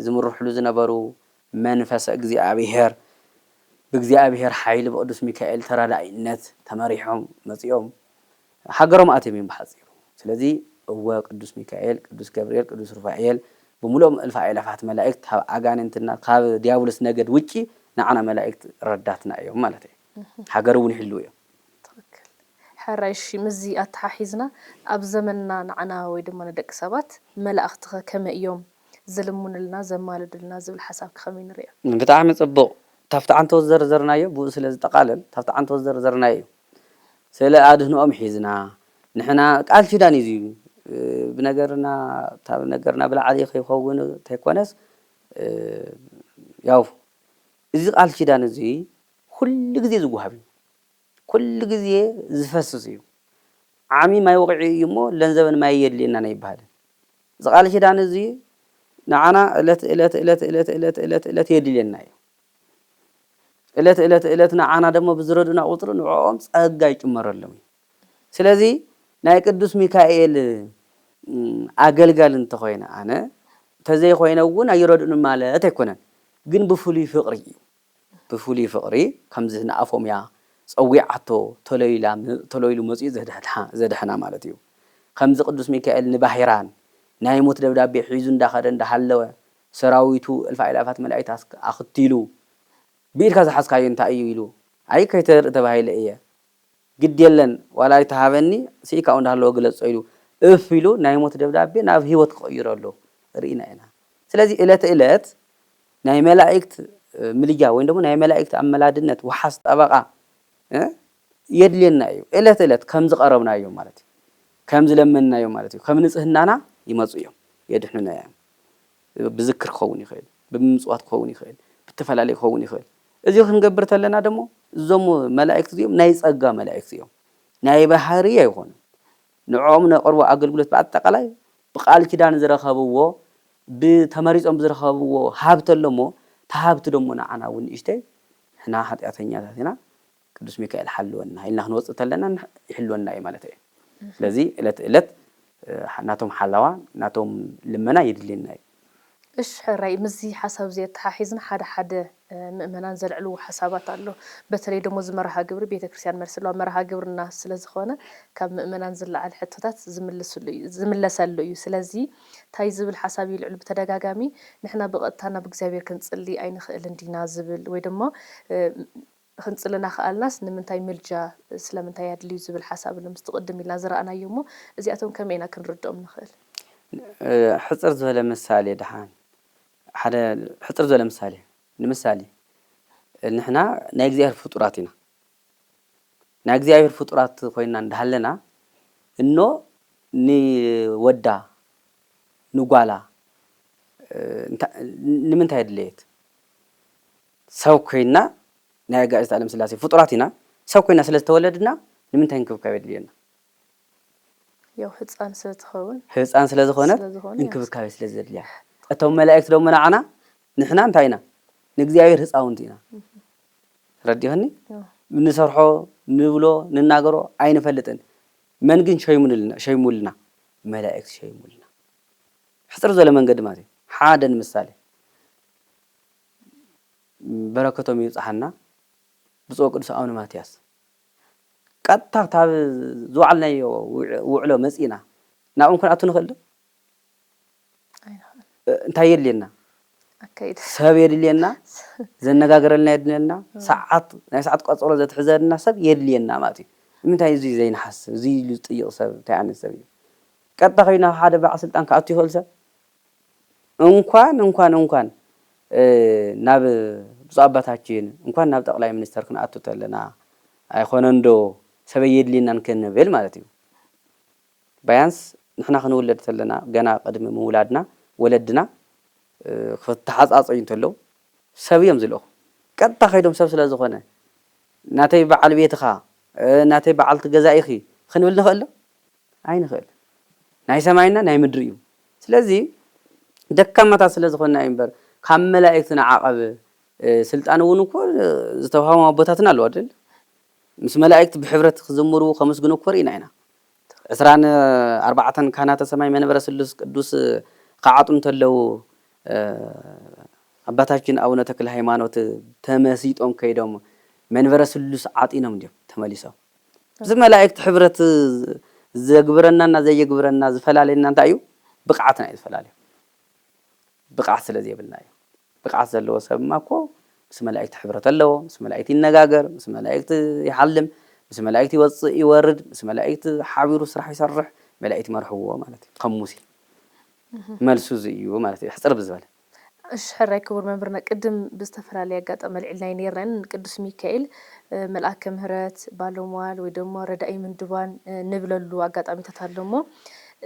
ዝምርሕሉ ዝነበሩ መንፈሰ እግዚአብሔር ብእግዚአብሔር ሓይሊ ብቅዱስ ሚካኤል ተራዳኢነት ተመሪሖም መፅኦም ሃገሮም ኣትዮም እዮም ብሓፂሩ ስለዚ እወ ቅዱስ ሚካኤል ቅዱስ ገብርኤል ቅዱስ ሩፋኤል ብምልኦም እልፍ ኣእላፋት መላእክት ካብ ኣጋንንትና ካብ ዲያብሎስ ነገድ ውጪ ንዓና መላእክት ረዳትና እዮም ማለት እዩ ሃገር እውን ይሕልው እዮም ሕራይሽ ምዚ ኣተሓሒዝና ኣብ ዘመንና ንዓና ወይ ድማ ንደቂ ሰባት መላእክቲ ከመይ እዮም ዝልሙንልና ዘማልዱልና ዝብል ሓሳብ ከመይ ንሪኦ ብጣዕሚ ጽቡቕ تفت عن توزر زرنايو بوسلز تقالل تفت عن توزر زرنايو سلا أدهنو حيزنا نحنا قال شداني زي بنجرنا تاب نجرنا بلا عادي خيخون تكونس ياو إذا قال شداني زي كل جزء زوجها كل جزء زفسسيو عامي ما يوقع يمو لنزبن ما يدلي إننا يبهذا إذا قال شداني زي نعنا إلت يدلي لنا إلت نعنا دم بزردنا أطر نعوم أجاي تمر لهم سلازي نايك الدوس ميكائيل أقل انت خوينا أنا تزي خوينا ونا يرد إنه ماله تكونا جن بفولي فقري كم زهنا أفهم يا صويعته تلويل مزي زدحنا مالتيو خمس قدوس ميكائيل نباهيران نايموت دبدابي حيزون داخدن دحلوه سراويتو الفاعلافات ملائكه اختيلو بير كذا حسكاي انت اييلو اي كيتر تباهيل ايه قد يلن ولا يتهابني سيكا اندالو غلص ايلو افيلو نايموت دبدابي ناب هيوت قيرالو رينا انا سلازي الات ناي ملائكت مليا وين دمو ناي ملائكت املادنت وحس طبقه يدلينا ايو الات كمز قربنايو مالتي كمز لمنايو مالتي كم نصحنانا يمصو يوم يدحننا يعني بذكر خوني خيل بمصوات خوني خيل بتفلالي خوني خيل እዚሁ ክንገብርተለና ደሞ እዞም መላእክት እዚኦም ናይ ጸጋ መላእክት እዮም ናይ ባህሪ አይሆን ንዖም ነቅርቦ አገልግሎት በአጠቃላይ በቃል ኪዳን ዝረኸብዎ በተመሪጾም ዝረኸብዎ ሀብተለሞ ተሀብት ደሞ ናዓናውን እሽተ ሕና ኃጢአተኛታትና ቅዱስ ሚካኤል ሐልወና ኢልና ክንወጽተለና ይሕልወና ማለት እዩ ስለዚህ እለት ናቶም ሓላዋ ናቶም ልመና ይድልየና እሺ ሕራይ ምዚ ሓሳብ ዘይ ተሓሒዝና ሓደ ምእመናን ዘልዕሉ ሓሳባት ኣሎ በተለይ ደሞ ዝመርሃ ግብሪ ቤተክርስቲያን መልስሏ መርሃ ግብርና ስለዝኾነ ካብ ምእመናን ዝለዓል ሕቶታት ዝምለሰሉ እዩ ስለዚ ታይ ዝብል ሓሳብ ይልዕሉ በተደጋጋሚ ንሕና ብቐጥታና ብእግዚአብሔር ክንጽሊ ኣይንኽእል እንዲና ዝብል ወይ ደሞ ክንጽልና ኸኣልናስ ንምንታይ ምልጃ ስለምንታይ ያድልዩ ዝብል ሓሳብ ንምስትቅድም ኢልና ዝረኣናዮሞ እዚኣቶም ከመይና ክንርድኦም ንኽእል ሕጽር ዝበለ ምሳሌ ድሓን ሓደ ሕጽር ዝበለ ምሳሌ ንምሳሌ ንሕና ናይ እግዚአብሔር ፍጡራት ኢና ናይ እግዚአብሔር ፍጡራት ኮይና እንዳሃለና እኖ ንወዳ ንጓላ ንምንታይ ድሌት ሰው ኮይና ናይ ጋእዝት ዓለም ስላሴ ፍጡራት ኢና ሰው ኮይና ስለተወለድና ንምንታይ እንክብካቤ ድልየና ያው ህፃን ስለዝኾነ እንክብካቤ ስለዘድልያ እቶም መላእክት ደሞ ናዓና ንሕና እንታይና ንእግዚአብሔር ህፃውንቲ ኢና ረዲኸኒ ንሰርሖ ንብሎ ንናገሮ ኣይንፈልጥን መን ግን ሸይሙልና መላእክት ሸይሙልና ሕፅር ዝበለ መንገዲ ማለት ሓደ ንምሳሌ በረከቶም ይብፅሓና ብፁዕ ቅዱስ አቡነ ማትያስ ቀጥታ ታብ ዝዋዕልናዮ ውዕሎ መፂና ናብኦም ክንኣቱ ንኽእል ዶ እንታይ የድልየና ሰብ የድልየና ዘነጋገረልና የድልየና ናይ ሰዓት ቆፀሮ ዘትሕዘልና ሰብ የድልየና ማለት እዩ ንምንታይ እዚ ዘይንሓስብ እዚ ዝጥይቕ ሰብ እንታይ ዓይነት ሰብ እዩ ቀጥታ ኮይና ሓደ በዓል ስልጣን ክኣቱ ይኽእል ሰብ እንኳን ናብ ብፁዕ አባታችን እንኳን ናብ ጠቅላይ ሚኒስተር ክንኣቱ ተለና ኣይኮነን ዶ ሰብ የድልየናን ክንብል ማለት እዩ ባያንስ ንሕና ክንውለድ ተለና ገና ቅድሚ ምውላድና ወለድና ክተሓጻጸዩ እንተለው ሰብ እዮም ዝልኹ ቀጥታ ከይዶም ሰብ ስለ ዝኾነ ናተይ በዓል ቤትኻ ናተይ በዓልቲ ገዛኢኺ ክንብል ንኽእል ዶ ኣይንኽእል ናይ ሰማይና ናይ ምድሪ እዩ ስለዚ ደካማታት ስለ ዝኾንና እዩ እምበር ካብ መላእክቲ ንዓቐብ ስልጣን እውን እኮ ዝተውሃቦም ኣቦታትና ኣለዉ አይደል ምስ መላእክት ብሕብረት ክዝምሩ ከመስግኑ እኮ ርኢና ኢና 24 ካህናተ ሰማይ መንበረ ስሉስ ቅዱስ ከዓጡ እንተለው አባታችን አቡነ ተክለ ሃይማኖት ተመሲጦም ከይዶም መንበረ ስሉስ ዓጢኖም እንዲም ተመሊሶም እዚ መላእክት ሕብረት ዘግብረናና ዘየግብረና ዝፈላለየና እንታይ እዩ ብቕዓትና እዩ ዝፈላለዩ ብቕዓት ስለዚ የብልና እዩ ብቕዓት ዘለዎ ሰብማ እኮ ምስ መላእክት ሕብረት ኣለዎ ምስ መላእክት ይነጋገር ምስ መላእክት ይሓልም ምስ መላእክት ይወፅእ ይወርድ ምስ መላእክት ሓቢሩ ስራሕ ይሰርሕ መላእክት ይመርሕዎ ማለት እዩ ከም ሙሴ መልሱ እዩ ማለት እዩ ሕፅር ብዝበለ እሺ ሕራይ ክቡር መምህርና ቅድም ብዝተፈላለየ ኣጋጣሚ ልዕልና ነይርና ቅዱስ ሚካኤል መልአከ ምህረት ባለሟል ወይ ደሞ ረዳኢ ምንድባን ንብለሉ ኣጋጣሚታት ኣሎ እሞ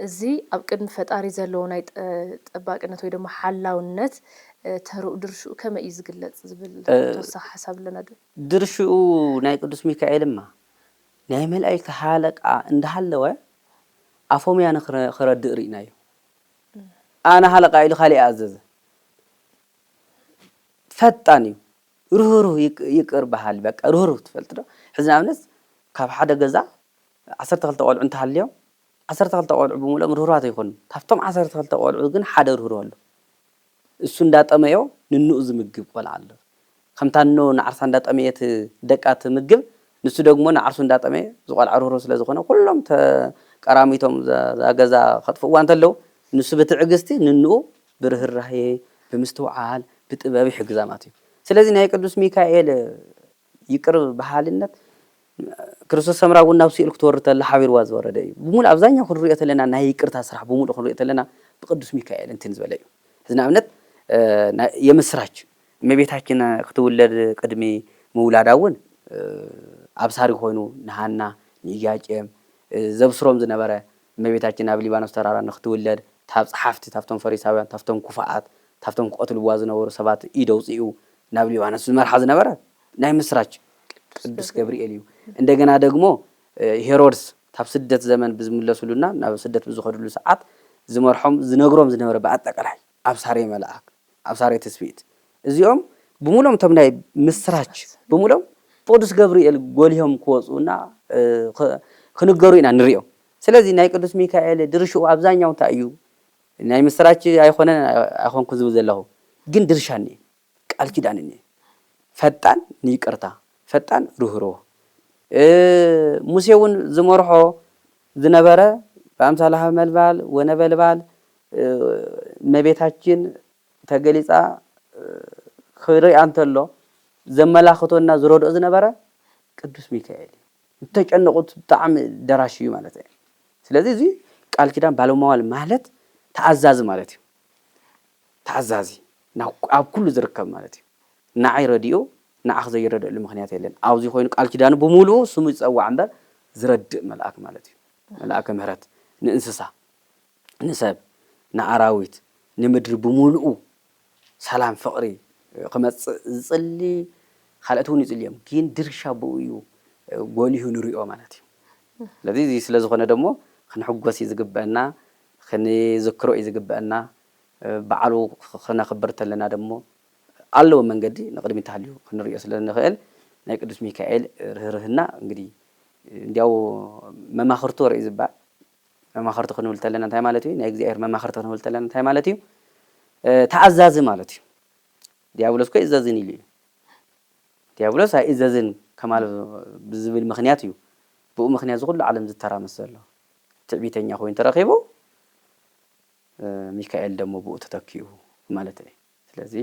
እዚ ኣብ ቅድሚ ፈጣሪ ዘለዎ ናይ ጠባቅነት ወይ ደሞ ሓላውነት ተርኡ ድርሽኡ ከመይ እዩ ዝግለጽ ዝብል ተወሳኺ ሓሳብ ኣለና ዶ? ድርሽኡ ናይ ቅዱስ ሚካኤልማ ናይ መላእክቲ ሓለቃ እንዳሃለወ ኣፎምያ ንኽረድእ ርኢናዮ ኣነ ሓለቃ ኢሉ ካሊእ ኣዘዘ ፈጣን እዩ ርህሩህ ይቅር በሃል በቃ ርህሩህ ትፈልጥ ዶ ሕዚ ንኣብነት ካብ ሓደ ገዛ 12 ቆልዑ እንተሃልዮም 12 ቆልዑ ብምሉኦም ርህሩሃት ኣይኮኑን ካብቶም 12 ቆልዑ ግን ሓደ ርህሩህ ኣሎ እሱ እንዳጠመዮ ንንኡ ዝምግብ ቆልዓ ኣሎ ከምታ ኖ ንዓርሳ እንዳጠመየት ደቃ ትምግብ ንሱ ደግሞ ንዓርሱ እንዳጠመየ ዝቆልዓ ርህሩህ ስለ ዝኾነ ኩሎም ተቀራሚቶም ገዛ ከጥፍእዋ እንተለው ንሱ ብትዕግስቲ ንንኡ ብርህራሄ ብምስትውዓል ብጥበብ ይሕግዛ ማለት እዩ ስለዚ ናይ ቅዱስ ሚካኤል ይቅር በሃልነት ክርስቶስ ሰምራውን ናብ ሲኦል ክትወርድ ተላ ሓቢርዋ ዝወረደ እዩ ብሙሉእ አብዛኛው ክንሪኦ ተለና ናይ ይቅርታ ስራሕ ብሙሉእ ክንሪኦ ተለና ብቅዱስ ሚካኤል እንትን ዝበለ እዩ እዚ ንኣብነት የምስራች እመቤታችን ክትውለድ ቅድሚ ምውላዳ እውን ኣብሳሪ ኮይኑ ንሃና ንኢያቄም ዘብስሮም ዝነበረ እመቤታችን ኣብ ሊባኖስ ተራራ ንክትውለድ ታብ ጸሓፍቲ ታፍቶም ፈሪሳውያን ታፍቶም ኩፋኣት ታፍቶም ቆትልዋ ዝነበሩ ሰባት ኢደውፅኡ ናብ ሊባኖስ ዝመርሓ ዝነበረ ናይ ምስራች ቅዱስ ገብርኤል እዩ እንደገና ደግሞ ሄሮድስ ታብ ስደት ዘመን ብዝምለሱሉና ናብ ስደት ብዝኸድሉ ሰዓት ዝመርሖም ዝነግሮም ዝነበረ በአጠቃላይ ኣብሳሪ መልአክ ኣብሳሪ ተስፊት እዚኦም ብሙሉኦም ቶም ናይ ምስራች ብሙሉኦም ቅዱስ ገብርኤል ጎልዮም ክወፁና ክንገሩ ኢና ንሪኦ ስለዚ ናይ ቅዱስ ሚካኤል ድርሽኡ አብዛኛው እንታይ እዩ ናይ ምስራች ኣይኮንኩ ዝብል ዘለኹ ግን ድርሻኒ ቃል ኪዳንኒ ፈጣን ንይቅርታ ፈጣን ርህሩህ ሙሴ እውን ዝመርሖ ዝነበረ በአምሳለ መልባል ወነበልባል እመቤታችን ተገሊፃ ክሪኣ እንተሎ ዘመላኽቶና ዝረድኦ ዝነበረ ቅዱስ ሚካኤል እንተጨነቁት ብጣዕሚ ደራሽ እዩ ማለት እዩ ስለዚ እዚ ቃል ኪዳን ባለሟል ማለት ተኣዛዚ ማለት እዩ ተኣዛዚ ኣብ ኩሉ ዝርከብ ማለት እዩ ንዓይ ረዲኡ ንዓኽ ዘይረድአሉ ምክንያት የለን ኣብዚ ኮይኑ ቃል ኪዳኑ ብሙሉእ ስሙ ይፀዋዕ እምበር ዝረድእ መልአክ ማለት እዩ መልአከ ምህረት ንእንስሳ ንሰብ ንኣራዊት ንምድሪ ብሙሉእ ሰላም ፍቕሪ ክመፅእ ዝፅሊ ካልኦት እውን ይፅልዮም ግን ድርሻ ብኡ እዩ ጎሊሁ ንሪኦ ማለት እዩ ስለዚ እዚ ስለ ዝኾነ ደሞ ክንሕጎስ እዩ ዝግበአና ክንዝክሮ እዩ ዝግበአና በዓሉ ክነኽብር ተለና ደሞ ኣለዎ መንገዲ ንቅድሚት ሃልዩ ክንሪኦ ስለ ንኽእል ናይ ቅዱስ ሚካኤል ርህርህና እንግዲህ እንዲያው መማኽርቱ ርኢ ዝባል መማኽርቱ ክንብል ተለና እንታይ ማለት እዩ ናይ እግዚኣብሔር መማኽርቱ ክንብል ተለና እንታይ ማለት እዩ ተኣዛዚ ማለት እዩ ዲያብሎስ ኮ ይእዘዝን ኢሉ እዩ ዲያብሎስ ኣይእዘዝን ከማል ብዝብል ምክንያት እዩ ብኡ ምክንያት ዝኩሉ ዓለም ዝተራመሰ ዘሎ ትዕቢተኛ ኮይኑ ተረኺቡ ሚካኤል ደሞ ብኡ ተተኪኡ ማለት እዩ ስለዚ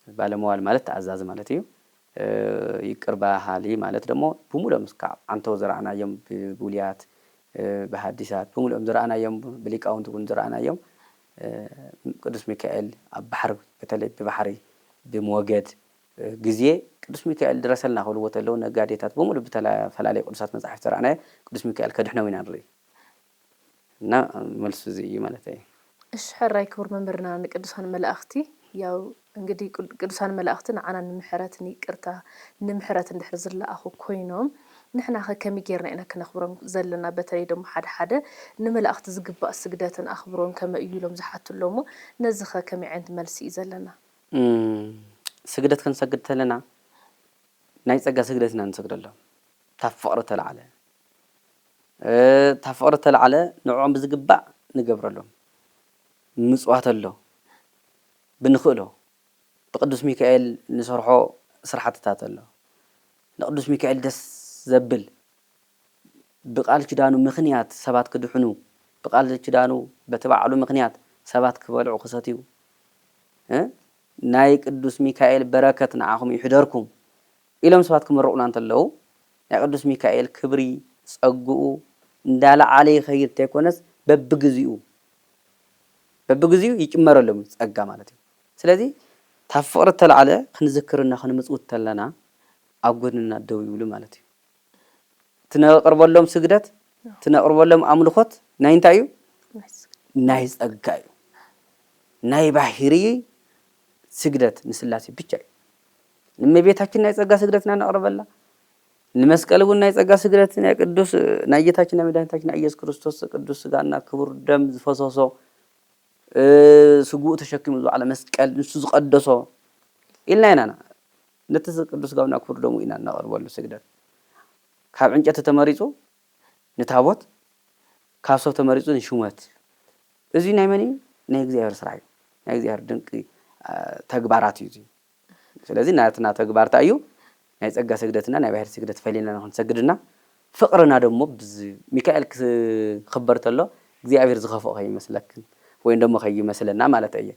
ባለመዋል ማለት ተኣዛዚ ማለት እዩ ይቅር በሃሊ ማለት ደሞ ብሙሉኦም እስካብ አንተው ዝረኣናዮም ብቡልያት ብሃዲሳት ብሙሉኦም ዝረኣናዮም ብሊቃውንቲ እውን ዝረኣናዮም ቅዱስ ሚካኤል ኣብ ባሕሪ በተለይ ብባሕሪ ብሞገድ ግዜ ቅዱስ ሚካኤል ድረሰልና ክብልዎ ተለዉ ነጋዴታት ብሙሉእ ብተፈላለየ ቅዱሳት መጻሕፍቲ ዝረኣናዮ ቅዱስ ሚካኤል ከድሕነው ኢና ንርኢ እና መልሱ እዚ እዩ ማለት እዩ እሺ ሕራይ ክቡር መምህርና ንቅዱሳን መላእኽቲ ያው እንግዲህ ቅዱሳን መላእኽቲ ንዓና ንምሕረት ንይቅርታ ንምሕረት እንድሕር ዝለኣኹ ኮይኖም ንሕና ኸ ከመይ ጌርና ኢና ክነኽብሮም ዘለና በተለይ ደሞ ሓደ ሓደ ንመላእኽቲ ዝግባእ ስግደትን ኣኽብሮም ከመይ እዩ ኢሎም ዝሓትሎ እሞ ነዚ ኸ ከመይ ዓይነት መልሲ እዩ ዘለና ስግደት ክንሰግድ ተለና ናይ ፀጋ ስግደት ኢና ንሰግደሎም ታብ ፍቕሪ ተለዓለ ታብ ፍቕሪ ተለዓለ ንዕኦም ብዝግባእ ንገብረሎም ምፅዋት ኣሎ ብንኽእሎ ብቅዱስ ሚካኤል ንሰርሖ ስራሕትታት ኣሎ ንቅዱስ ሚካኤል ደስ ዘብል ብቃል ኪዳኑ ምክንያት ሰባት ክድሕኑ ብቃል ኪዳኑ በቲ በዓሉ ምክንያት ሰባት ክበልዑ ክሰትዩ ናይ ቅዱስ ሚካኤል በረከት ንዓኹም ይሕደርኩም ኢሎም ሰባት ክምርቑና እንተለዉ ናይ ቅዱስ ሚካኤል ክብሪ ፀጉኡ እንዳለዓለ ይኸይድ እንተይኮነስ በብግዚኡ ይጭመረሎም ፀጋ ማለት እዩ ስለዚ ታፈቅር ተላዓለ ክንዝክርና ክንምጽውት ተለና ኣብ ጎንና ደው ይብሉ ማለት እዩ ትነቅርበሎም ስግደት ትነቅርበሎም ኣምልኾት ናይ እንታይ እዩ ናይ ጸጋ እዩ ናይ ባህሪ ስግደት ንስላሴ ብቻ እዩ ንመቤታችን ናይ ጸጋ ስግደትና ነቅርበላ ንመስቀል እውን ናይ ጸጋ ስግደት ናይ ቅዱስ ናይ ጌታችን ናይ መድኃኒታችን ናይ ኢየሱስ ክርስቶስ ቅዱስ ስጋና ክቡር ደም ዝፈሰሶ ስጉኡ ተሸኪሙ ዝዓለ መስቀል ንሱ ዝቀደሶ ኢልና ኢና ነቲ ቅዱስ ስጋውና ክቡር ደሙ ኢና ነቅርበሉ ስግደት ካብ ዕንጨት ተመሪጹ ንታቦት ካብ ሰብ ተመሪጹ ንሹመት እዚ ናይ መን ናይ እግዚአብሔር ስራሕ እዩ ናይ እግዚአብሔር ድንቂ ተግባራት እዩ ስለዚህ ናትና ተግባርታ እዩ ናይ ጸጋ ስግደትና ናይ ባህሪ ስግደት ፈሊና ንክንሰግድና ፍቅርና ደሞ ሚካኤል ክኽበር ተሎ እግዚአብሔር ዝኸፈኦ ከይመስለክን ወይ ደሞ ከይመስለና ማለት እዩ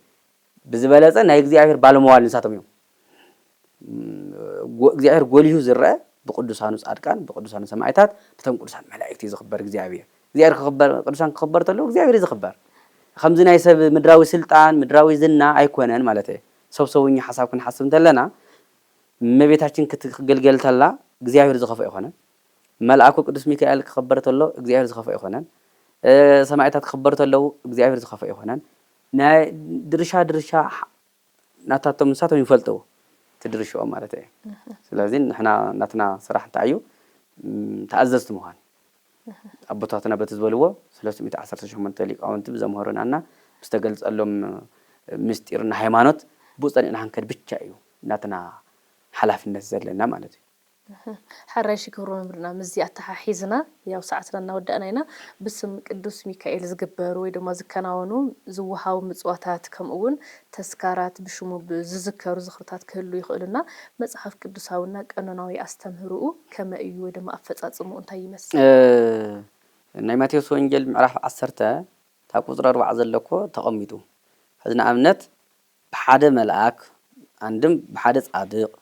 ብዝበለጸ ናይ እግዚአብሔር ባለመዋል ንሳቶም እዮም እግዚአብሔር ጎሊሁ ዝረአ ብቅዱሳኑ ጻድቃን ብቅዱሳኑ ሰማዕታት ብቶም ቅዱሳን መላእክት ዝኽበር እግዚአብሔር ክኽበር ቅዱሳን ክኽበር ተሎ እግዚአብሔር ዝኽበር ከምዚ ናይ ሰብ ምድራዊ ስልጣን ምድራዊ ዝና ኣይኮነን ማለት እዩ ሰብሰውኛ ሐሳብ ክንሐስብ እንተለና እመቤታችን ክትገልገል ተላ እግዚአብሔር ዝኸፈኦ ይኾነን መልአኩ ቅዱስ ሚካኤል ክኽበር ተሎ እግዚአብሔር ዝኸፈኦ ይኾነን ሰማዕታት ክኽበር ተለው እግዚአብሔር ዝኸፈኦ ይኾነን ናይ ድርሻ ናታቶም ንሳቶም ይፈልጥዎ ትድርሽኦም ማለት እዩ ስለዚህ ንሕና ናትና ስራሕ እንታይ እዩ ተኣዘዝቲ ምዃን ኣቦታትና በቲ ዝበልዎ 318 ሊቃውንቲ ብዘምህሩናና ብዝተገልጸሎም ምስጢርና ሃይማኖት ብፀኒዕና ክንከድ ብቻ እዩ ናትና ሓላፍነት ዘለና ማለት እዩ ሓራይሽ ክብሮ መምርና ምዚ ኣተሓሒዝና ያው ሰዓትና እናወዳእና ኢና ብስም ቅዱስ ሚካኤል ዝግበሩ ወይ ድማ ዝከናወኑ ዝወሃቡ ምጽዋታት ከምኡውን ተስካራት ብሽሙ ዝዝከሩ ዝኽርታት ክህሉ ይኽእሉና መጽሐፍ ቅዱሳውና ቀኖናዊ ኣስተምህርኡ ከመ እዩ ወይ ድማ ኣፈጻጽሙ እንታይ ይመስል ናይ ማቴዎስ ወንጌል ምዕራፍ 10 ታብ ቁጽሪ 4 ዘለኮ ተቐሚጡ ሕዚ ንኣብነት ብሓደ መልአክ አንድም ብሓደ ጻድቕ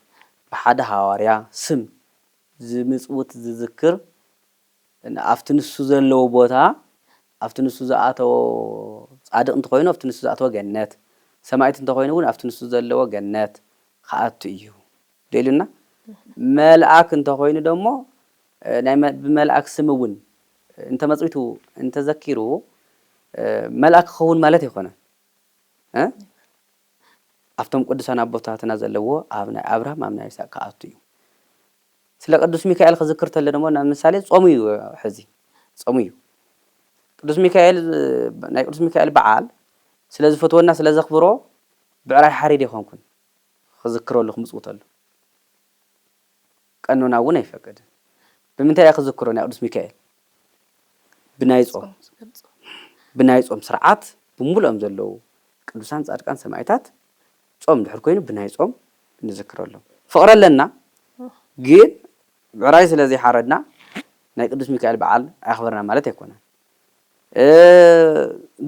ብሓደ ሐዋርያ ስም ዝምጽውት ዝዝክር ኣብቲ ንሱ ዘለዎ ቦታ ኣብቲ ንሱ ዝኣተዎ ጻድቕ እንተኮይኑ ኣብቲ ንሱ ዝኣተዎ ገነት ሰማዕት እንተኮይኑ እውን ኣብቲ ንሱ ዘለዎ ገነት ከኣቱ እዩ ደሉና መልአክ እንተኮይኑ ደሞ ናይ ብመልአክ ስም እውን እንተመጽዊቱ እንተዘኪሩ መልአክ ክኸውን ማለት ይኾነ ኣብቶም ቅዱሳን ኣቦታትና ዘለዎ ኣብ ናይ አብርሃም ኣብ ናይ ይስሐቅ ከኣቱ እዩ ስለ ቅዱስ ሚካኤል ክዝክር ተለ ደሞ ናብ ምሳሌ ጾሙ እዩ ሕዚ ጾሙ እዩ ቅዱስ ሚካኤል ናይ ቅዱስ ሚካኤል በዓል ስለ ዝፈትወና ስለ ዘኽብሮ ብዕራይ ሓሪድ ይኾንኩን ክዝክረሉ ክምጽውተሉ ቀኖና እውን ኣይፈቅድን ብምንታይ ክዝክሮ ናይ ቅዱስ ሚካኤል ብናይ ጾም ስርዓት ብምሉኦም ዘለዉ ቅዱሳን ጻድቃን ሰማዕታት ጾም ድሕር ኮይኑ ብናይ ጾም ንዝክረሎም ፍቅር ኣለና ግን ብዕራይ ስለዚ ሓረድና ናይ ቅዱስ ሚካኤል በዓል ኣኽበርና ማለት ኣይኮነን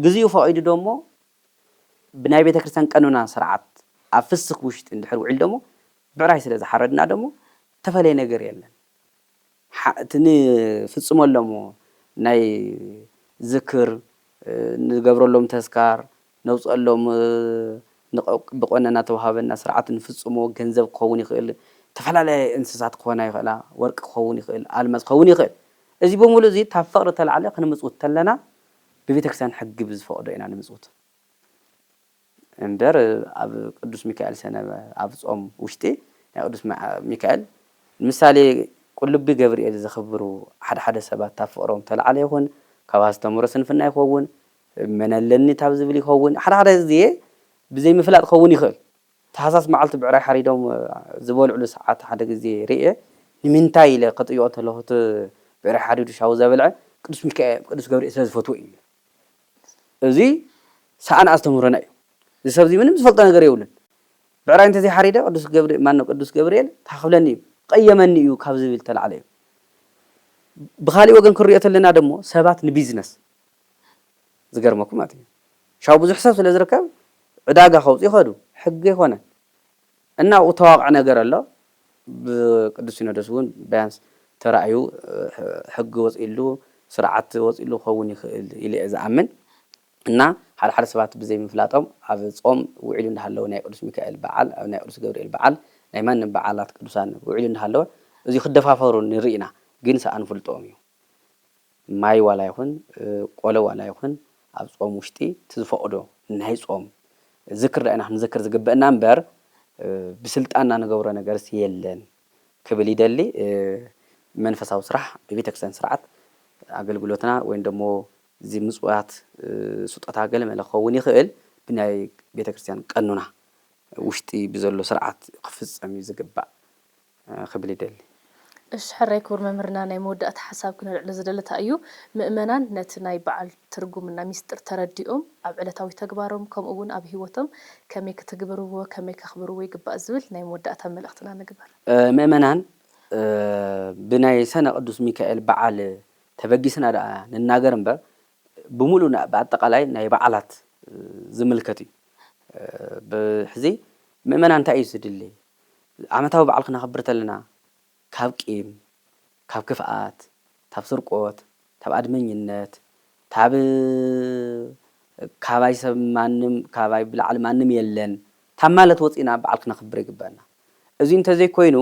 ግዚኡ ፈቂዱ ደሞ ብናይ ቤተ ክርስቲያን ቀኖና ስርዓት ኣብ ፍስኽ ውሽጢ እንድሕር ውዒል ደሞ ብዕራይ ስለዚ ሓረድና ደሞ ተፈለየ ነገር የለን ትኒ ፍጽመሎም ናይ ዝክር ንገብረሎም ተስካር ነውፀሎም ብቆነና ተዋሃበና ስርዓት ንፍጽሞ ገንዘብ ክኸውን ይኽእል ተፈላለየ እንስሳት ክኾና ይኽእላ ወርቂ ክኸውን ይኽእል ኣልማዝ ክኸውን ይኽእል እዚ በሙሉ እዚ ታብ ፍቅሪ ተላዕለ ክንምጽውት ተለና ብቤተ ክርስቲያን ሕጊ ብዝፈቅዶ ኢና ንምጽውት እምበር ኣብ ቅዱስ ሚካኤል ሰነ ኣብ ጾም ውሽጢ ናይ ቅዱስ ሚካኤል ምሳሌ ቁልቢ ገብርኤል ዘኽብሩ ሓደ ሰባት ታብ ፍቅሮም ተላዕለ ይኹን ካብ ኣስተምህሮ ስንፍና ይኸውን መነለኒ ታብ ዝብል ይኸውን ሓደ ግዜ ብዘይ ምፍላጥ ክኸውን ይኽእል ታህሳስ መዓልቲ ብዕራይ ሓሪዶም ዝበልዕሉ ሰዓት ሓደ ግዜ ርኤ ንምንታይ ኢለ ክጥይቆ ተለኹ ብዕራይ ሓሪዱ ሻው ዘበልዐ ቅዱስ ሚካኤል ቅዱስ ገብርኤል ስለ ዝፈትዎ እዩ እዚ ሰኣና ኣስተምህሮና እዩ እዚ ሰብ እዚ ምንም ዝፈልጦ ነገር የብሉን ብዕራይ እንተዘይ ሓሪደ ቅዱስ ገብርኤል ማነው ቅዱስ ገብርኤል ታኽብለኒ እዩ ቀየመኒ እዩ ካብ ዝብል ተላዕለ እዩ ብኻሊእ ወገን ክንሪኦ ተለና ደሞ ሰባት ንቢዝነስ ዝገርመኩም ማለት እዩ ሻው ብዙሕ ሰብ ስለ ዝርከብ ዕዳጋ ከውፅኡ ይኸዱ ሕጊ ይኾነን እና ተዋቅዕ ነገር ኣሎ ብቅዱስ ሲኖዶስ እውን ቢያንስ ተራእዩ ሕጊ ወፂሉ ስርዓት ወፂሉ ክኸውን ይኽእል ኢለ ዝኣምን እና ሓደ ሰባት ብዘይ ምፍላጦም ኣብ ጾም ውዒሉ እንዳሃለወ ናይ ቅዱስ ሚካኤል በዓል ኣብ ናይ ቅዱስ ገብርኤል በዓል ናይ ማንም በዓላት ቅዱሳን ውዒሉ እንዳሃለወ እዚ ክደፋፈሩ ንርኢና ግን ሰኣን ፍልጦም እዩ ማይ ዋላ ይኹን ቆሎ ዋላ ይኹን ኣብ ጾም ውሽጢ ትዝፈቅዶ ናይ ጾም ዝክር ዳይና ክንዝክር ዝግበአና እምበር ብስልጣንና ንገብሮ ነገርስ የለን ክብል ይደሊ መንፈሳዊ ስራሕ ብቤተክርስትያን ስርዓት ኣገልግሎትና ወይ ደሞ እዚ ምጽዋት ስጦታ ገለ መለኸውን ይኽእል ብናይ ቤተክርስትያን ቀኑና ውሽጢ ብዘሎ ስርዓት ክፍጸም ዝግባእ ክብል ይደሊ እሺ ሕራይ ክቡር መምህርና ናይ መወዳእታ ሓሳብ ክንልዕል ዝደለታ እዩ ምእመናን ነቲ ናይ በዓል ትርጉምና ሚስጥር ተረዲኦም ኣብ ዕለታዊ ተግባሮም ከምኡ እውን ኣብ ሂወቶም ከመይ ክትግብርዎ ከመይ ከኽብርዎ ይግባእ ዝብል ናይ መወዳእታ መልእኽትና ንግበር ምእመናን ብናይ ሰነ ቅዱስ ሚካኤል በዓል ተበጊስና ዳ ንናገር እምበር ብሙሉእ በአጠቃላይ ናይ በዓላት ዝምልከት እዩ ብሕዚ ምእመናን እንታይ እዩ ዝድሊ ዓመታዊ በዓል ክነኽብር ተለና ካብ ቂም ካብ ክፍኣት ካብ ስርቆት ካብ ኣድመኝነት ካባይ ሰብ ማንም ካባይ ብላዕሊ ማንም የለን ካብ ማለት ወፂና በዓል ክነኽብር ይግባአና እዚ እንተዘይኮይኑ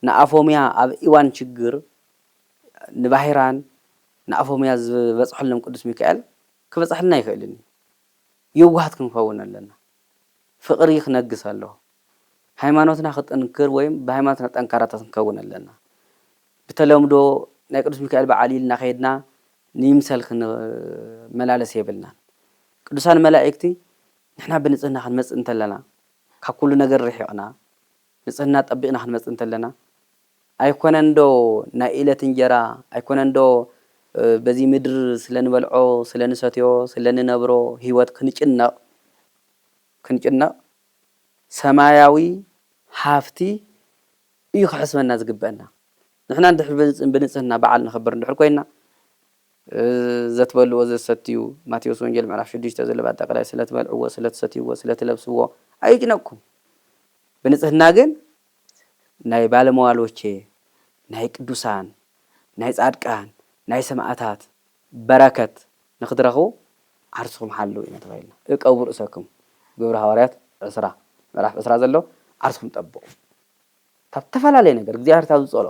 ንኣፎምያ ኣብ እዋን ችግር ንባሂራን ንኣፎምያ ዝበፅሐሎም ቅዱስ ሚካኤል ክበፅሐልና ይኽእልን የዋሃት ክንከውን ኣለና ፍቕሪ ክነግስ ኣለዎ ሃይማኖትና ክጥንክር ወይም ብሃይማኖትና ጠንካራታት ክንከውን ኣለና ብተለምዶ ናይ ቅዱስ ሚካኤል በዓል ኢልና ከይድና ንምሰል ክንመላለስ የብልናን ቅዱሳን መላእክቲ ንሕና ብንጽህና ክንመጽእ እንተለና ካብ ኩሉ ነገር ርሒቕና ንጽህና ጠቢቕና ክንመጽእ እንተለና ኣይኮነን ዶ ናይ ኢለት እንጀራ ኣይኮነን ዶ በዚ ምድር ስለንበልዖ ስለንሰትዮ ስለንነብሮ ህይወት ክንጭነቕ ሰማያዊ ሃፍቲ እዩ ክሕስበና ዝግበአና ንሕና እንድሕር ብንጽህና በዓል ንኽብር እንድሕር ኮይና ዘትበልዎ ዘሰትዩ ማቴዎስ ወንጌል ምዕራፍ 6 ዘሎ በአጠቃላይ ስለትበልዕዎ ስለትሰትይዎ ስለትለብስዎ ኣይጭነቅኩም ብንጽህና ግን ናይ ባለመዋሎቼ ናይ ቅዱሳን ናይ ጻድቃን ናይ ሰማዕታት በረከት ንኽትረኽቡ ዓርስኩም ሓልው ኢና ተባሂልና እቀቡ ርእሰኩም ግብረ ሐዋርያት 10 ምዕራፍ 10 ዘሎ ዓርስኩም ጠብቁ ካብ ተፈላለየ ነገር እግዚኣብሔር ካብ ዝጸሎ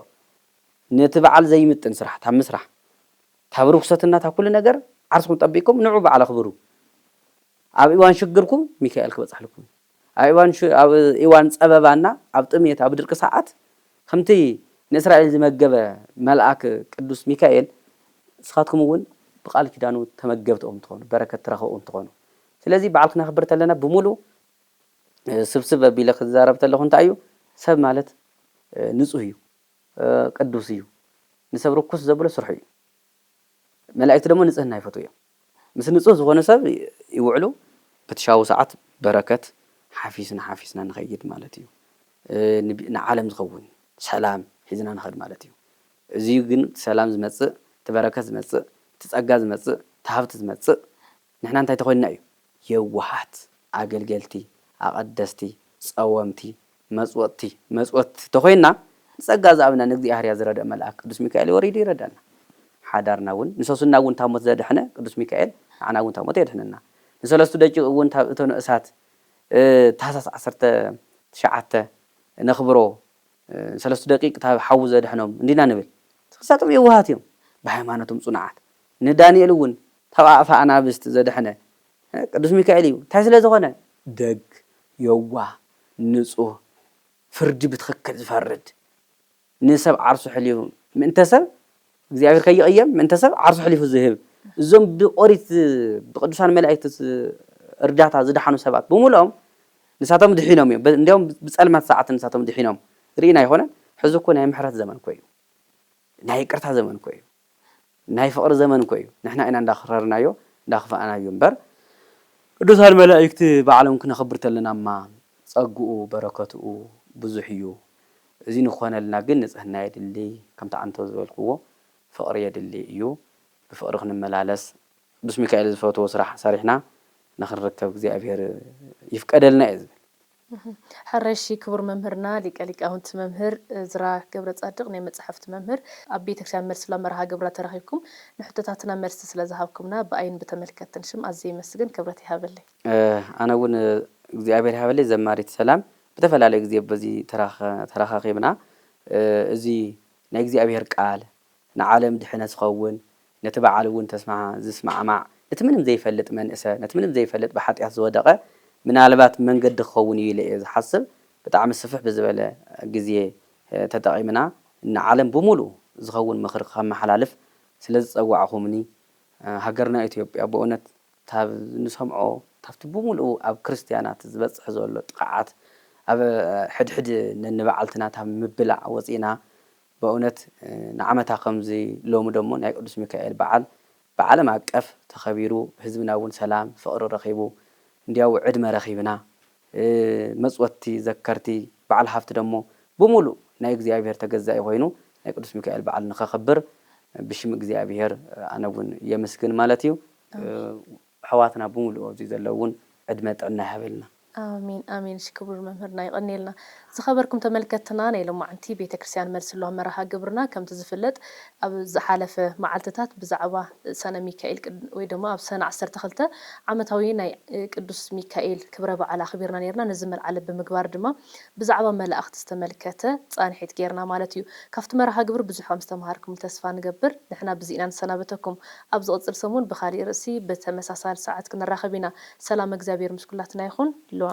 ነቲ በዓል ዘይምጥን ስራሕ ካብ ምስራሕ ካብ ርኩሰትና ካብ ኩሉ ነገር ዓርስኩም ጠቢቅኩም ንዑ በዓል ኣኽብሩ ኣብ እዋን ሽግርኩም ሚካኤል ክበፅሐልኩም ኣብ እዋን ፀበባና ኣብ ጥሜት ኣብ ድርቂ ሰዓት ከምቲ ንእስራኤል ዝመገበ መልአክ ቅዱስ ሚካኤል ንስኻትኩም እውን ብቃል ኪዳኑ ተመገብትኦም ትኾኑ በረከት ትረኽቡ ትኾኑ ስለዚ በዓል ክነኽብር ተለና ብሙሉእ ስብስብ ኣቢለ ክዛረብ ተለኹ እንታይ እዩ ሰብ ማለት ንጹህ እዩ ቅዱስ እዩ ንሰብ ርኩስ ዘብሎ ስርሑ እዩ መላእክቲ ደግሞ ንጽህና ይፈትዉ እዮም ምስ ንጹህ ዝኾነ ሰብ ይውዕሉ በትሻው ሰዓት በረከት ሓፊስና ንኸይድ ማለት እዩ ንዓለም ዝኸውን ሰላም ሒዝና ንኸድ ማለት እዩ እዚ ግን ሰላም ዝመጽእ ትበረከት ዝመጽእ ትጸጋ ዝመጽእ ተሃብቲ ዝመጽእ ንሕና እንታይ ተኾይንና እዩ የዋሃት ኣገልገልቲ ኣቐደስቲ ጸወምቲ መጽወቲ ተኾይንና ንጸጋ ዝኣብና ንእግዚኣብሔር ዝረድእ መልአክ ቅዱስ ሚካኤል ወሪዱ ይረዳና ሓዳርና እውን ንሰሱና እውን ታሞት ዘድሕነ ቅዱስ ሚካኤል ንዓና እውን ታሞት የድሕነና ንሰለስቱ ደቂቕ እውን ታብ እቶን እሳት ታህሳስ 19 ነኽብሮ ሰለስቱ ደቂቕ ታብ ሓዊ ዘድሕኖም እንዲና ንብል ክሳቶም የዋሃት እዮም ብሃይማኖቶም ጽኑዓት ንዳንኤል እውን ታብ ኣፋ ኣናብስት ዘድሕነ ቅዱስ ሚካኤል እዩ እንታይ ስለ ዝኾነ ደግ የዋህ ንጹህ ፍርዲ ብትኽክል ዝፈርድ ንሰብ ዓርሱ ሕልዩ ምእንተ ሰብ እግዚአብሔር ከይቕየም ምእንተ ሰብ ዓርሱ ሕሊፉ ዝህብ እዞም ብቆሪት ብቅዱሳን መላእክት እርዳታ ዝድሓኑ ሰባት ብሙሉኦም ንሳቶም ድሒኖም እዮም እንዲያውም ብጸልማት ሰዓት ንሳቶም ድሒኖም ርኢና ይኾነ ሕዚ እኮ ናይ ምሕረት ዘመን ኮ እዩ ናይ ይቅርታ ዘመን ኮ እዩ ናይ ፍቕሪ ዘመን ኮ እዩ ንሕና ኢና እንዳኽረርናዮ እንዳኽፋእናዮ እምበር ቅዱሳን መላእክቲ በዓሎም ክነኽብር ተለናማ ጸጉኡ በረከትኡ ብዙሕ እዩ እዚ ንኾነልና ግን ንጽህና የድሊ ከምቲ ዓንቶ ዝበልክዎ ፍቕሪ የድሊ እዩ ብፍቕሪ ክንመላለስ ቅዱስ ሚካኤል ዝፈትዎ ስራሕ ሰሪሕና ንኽንርከብ እግዚኣብሔር ይፍቀደልና እዩ ዝብል حرشي كبر ممهرنا لك أهونت ممهر زرا قبرة صادق نيم مصحفت ممهر أبي تكسان مرسلا مرها قبرة ترخيكم نحطتاتنا مرس سلازهابكمنا بأين بتملكت تنشم أزي مسجن كبرتي هابلي أنا ون እግዚአብሔር ሃበለ ዘማሪት ሰላም በተፈላለየ ጊዜ በዚህ ተራኻኺብና እዚ ናይ እግዚአብሔር ቃል ንዓለም ድሕነት ዝኸውን ነቲ በዓል እውን ዝስማዕማዕ ነቲ ምንም ዘይፈልጥ መንእሰ ነቲ ምንም ዘይፈልጥ ብሓጢኣት ዝወደቐ ምናልባት መንገዲ ክኸውን እዩ ኢለ እየ ዝሓስብ ብጣዕሚ ስፍሕ ብዝበለ ግዜ ተጠቒምና ንዓለም ብምሉእ ዝኸውን ምኽሪ ከመሓላልፍ ስለ ዝፀዋዕኹምኒ ሃገርና ኢትዮጵያ ብእውነት ታብ ንሰምዖ ታብቲ ብምሉእ ኣብ ክርስቲያናት ዝበፅሕ ዘሎ ጥቕዓት ኣብ ሕድሕድ ነንበዓልትና ታብ ምብላዕ ወፂና በእውነት ንዓመታ ከምዚ ሎሚ ደሞ ናይ ቅዱስ ሚካኤል በዓል ብዓለም ኣቀፍ ተኸቢሩ ህዝብና እውን ሰላም ፍቕሪ ረኺቡ እንዲያው ዕድመ ረኺብና መፅወቲ ዘከርቲ በዓል ሃፍቲ ደሞ ብምሉእ ናይ እግዚኣብሔር ተገዛኢ ኮይኑ ናይ ቅዱስ ሚካኤል በዓል ንኸኽብር ብሽም እግዚኣብሔር ኣነ እውን የመስግን ማለት እዩ حواتنا بمولو زي زلون عدمة عنا هبلنا آمين آمين شكبر ممهرنا يغنيلنا زخبركم تملكتنا نيلو معنتي بيت كريستيان مرسلو مرها قبرنا كم تزفلت أب زحالف معلتات بزعبة سنة ميكائيل ويدما أب سنة 10 تخلته عمتاوينا قدوس ميكائيل كبره على خبيرنا نيرنا نزمل على بمقبار دما بزعبة ملأخت استملكته صانحيت غيرنا مالتيو كافت مرها قبر بزحوا مستمهاركم تسفى نقبر نحنا بزينا نسنابتكم أبز قصر سمون بخالي رأسي بتمساسال ساعات كنا راخبينا سلام اجزابير مسكولاتنا يخون لو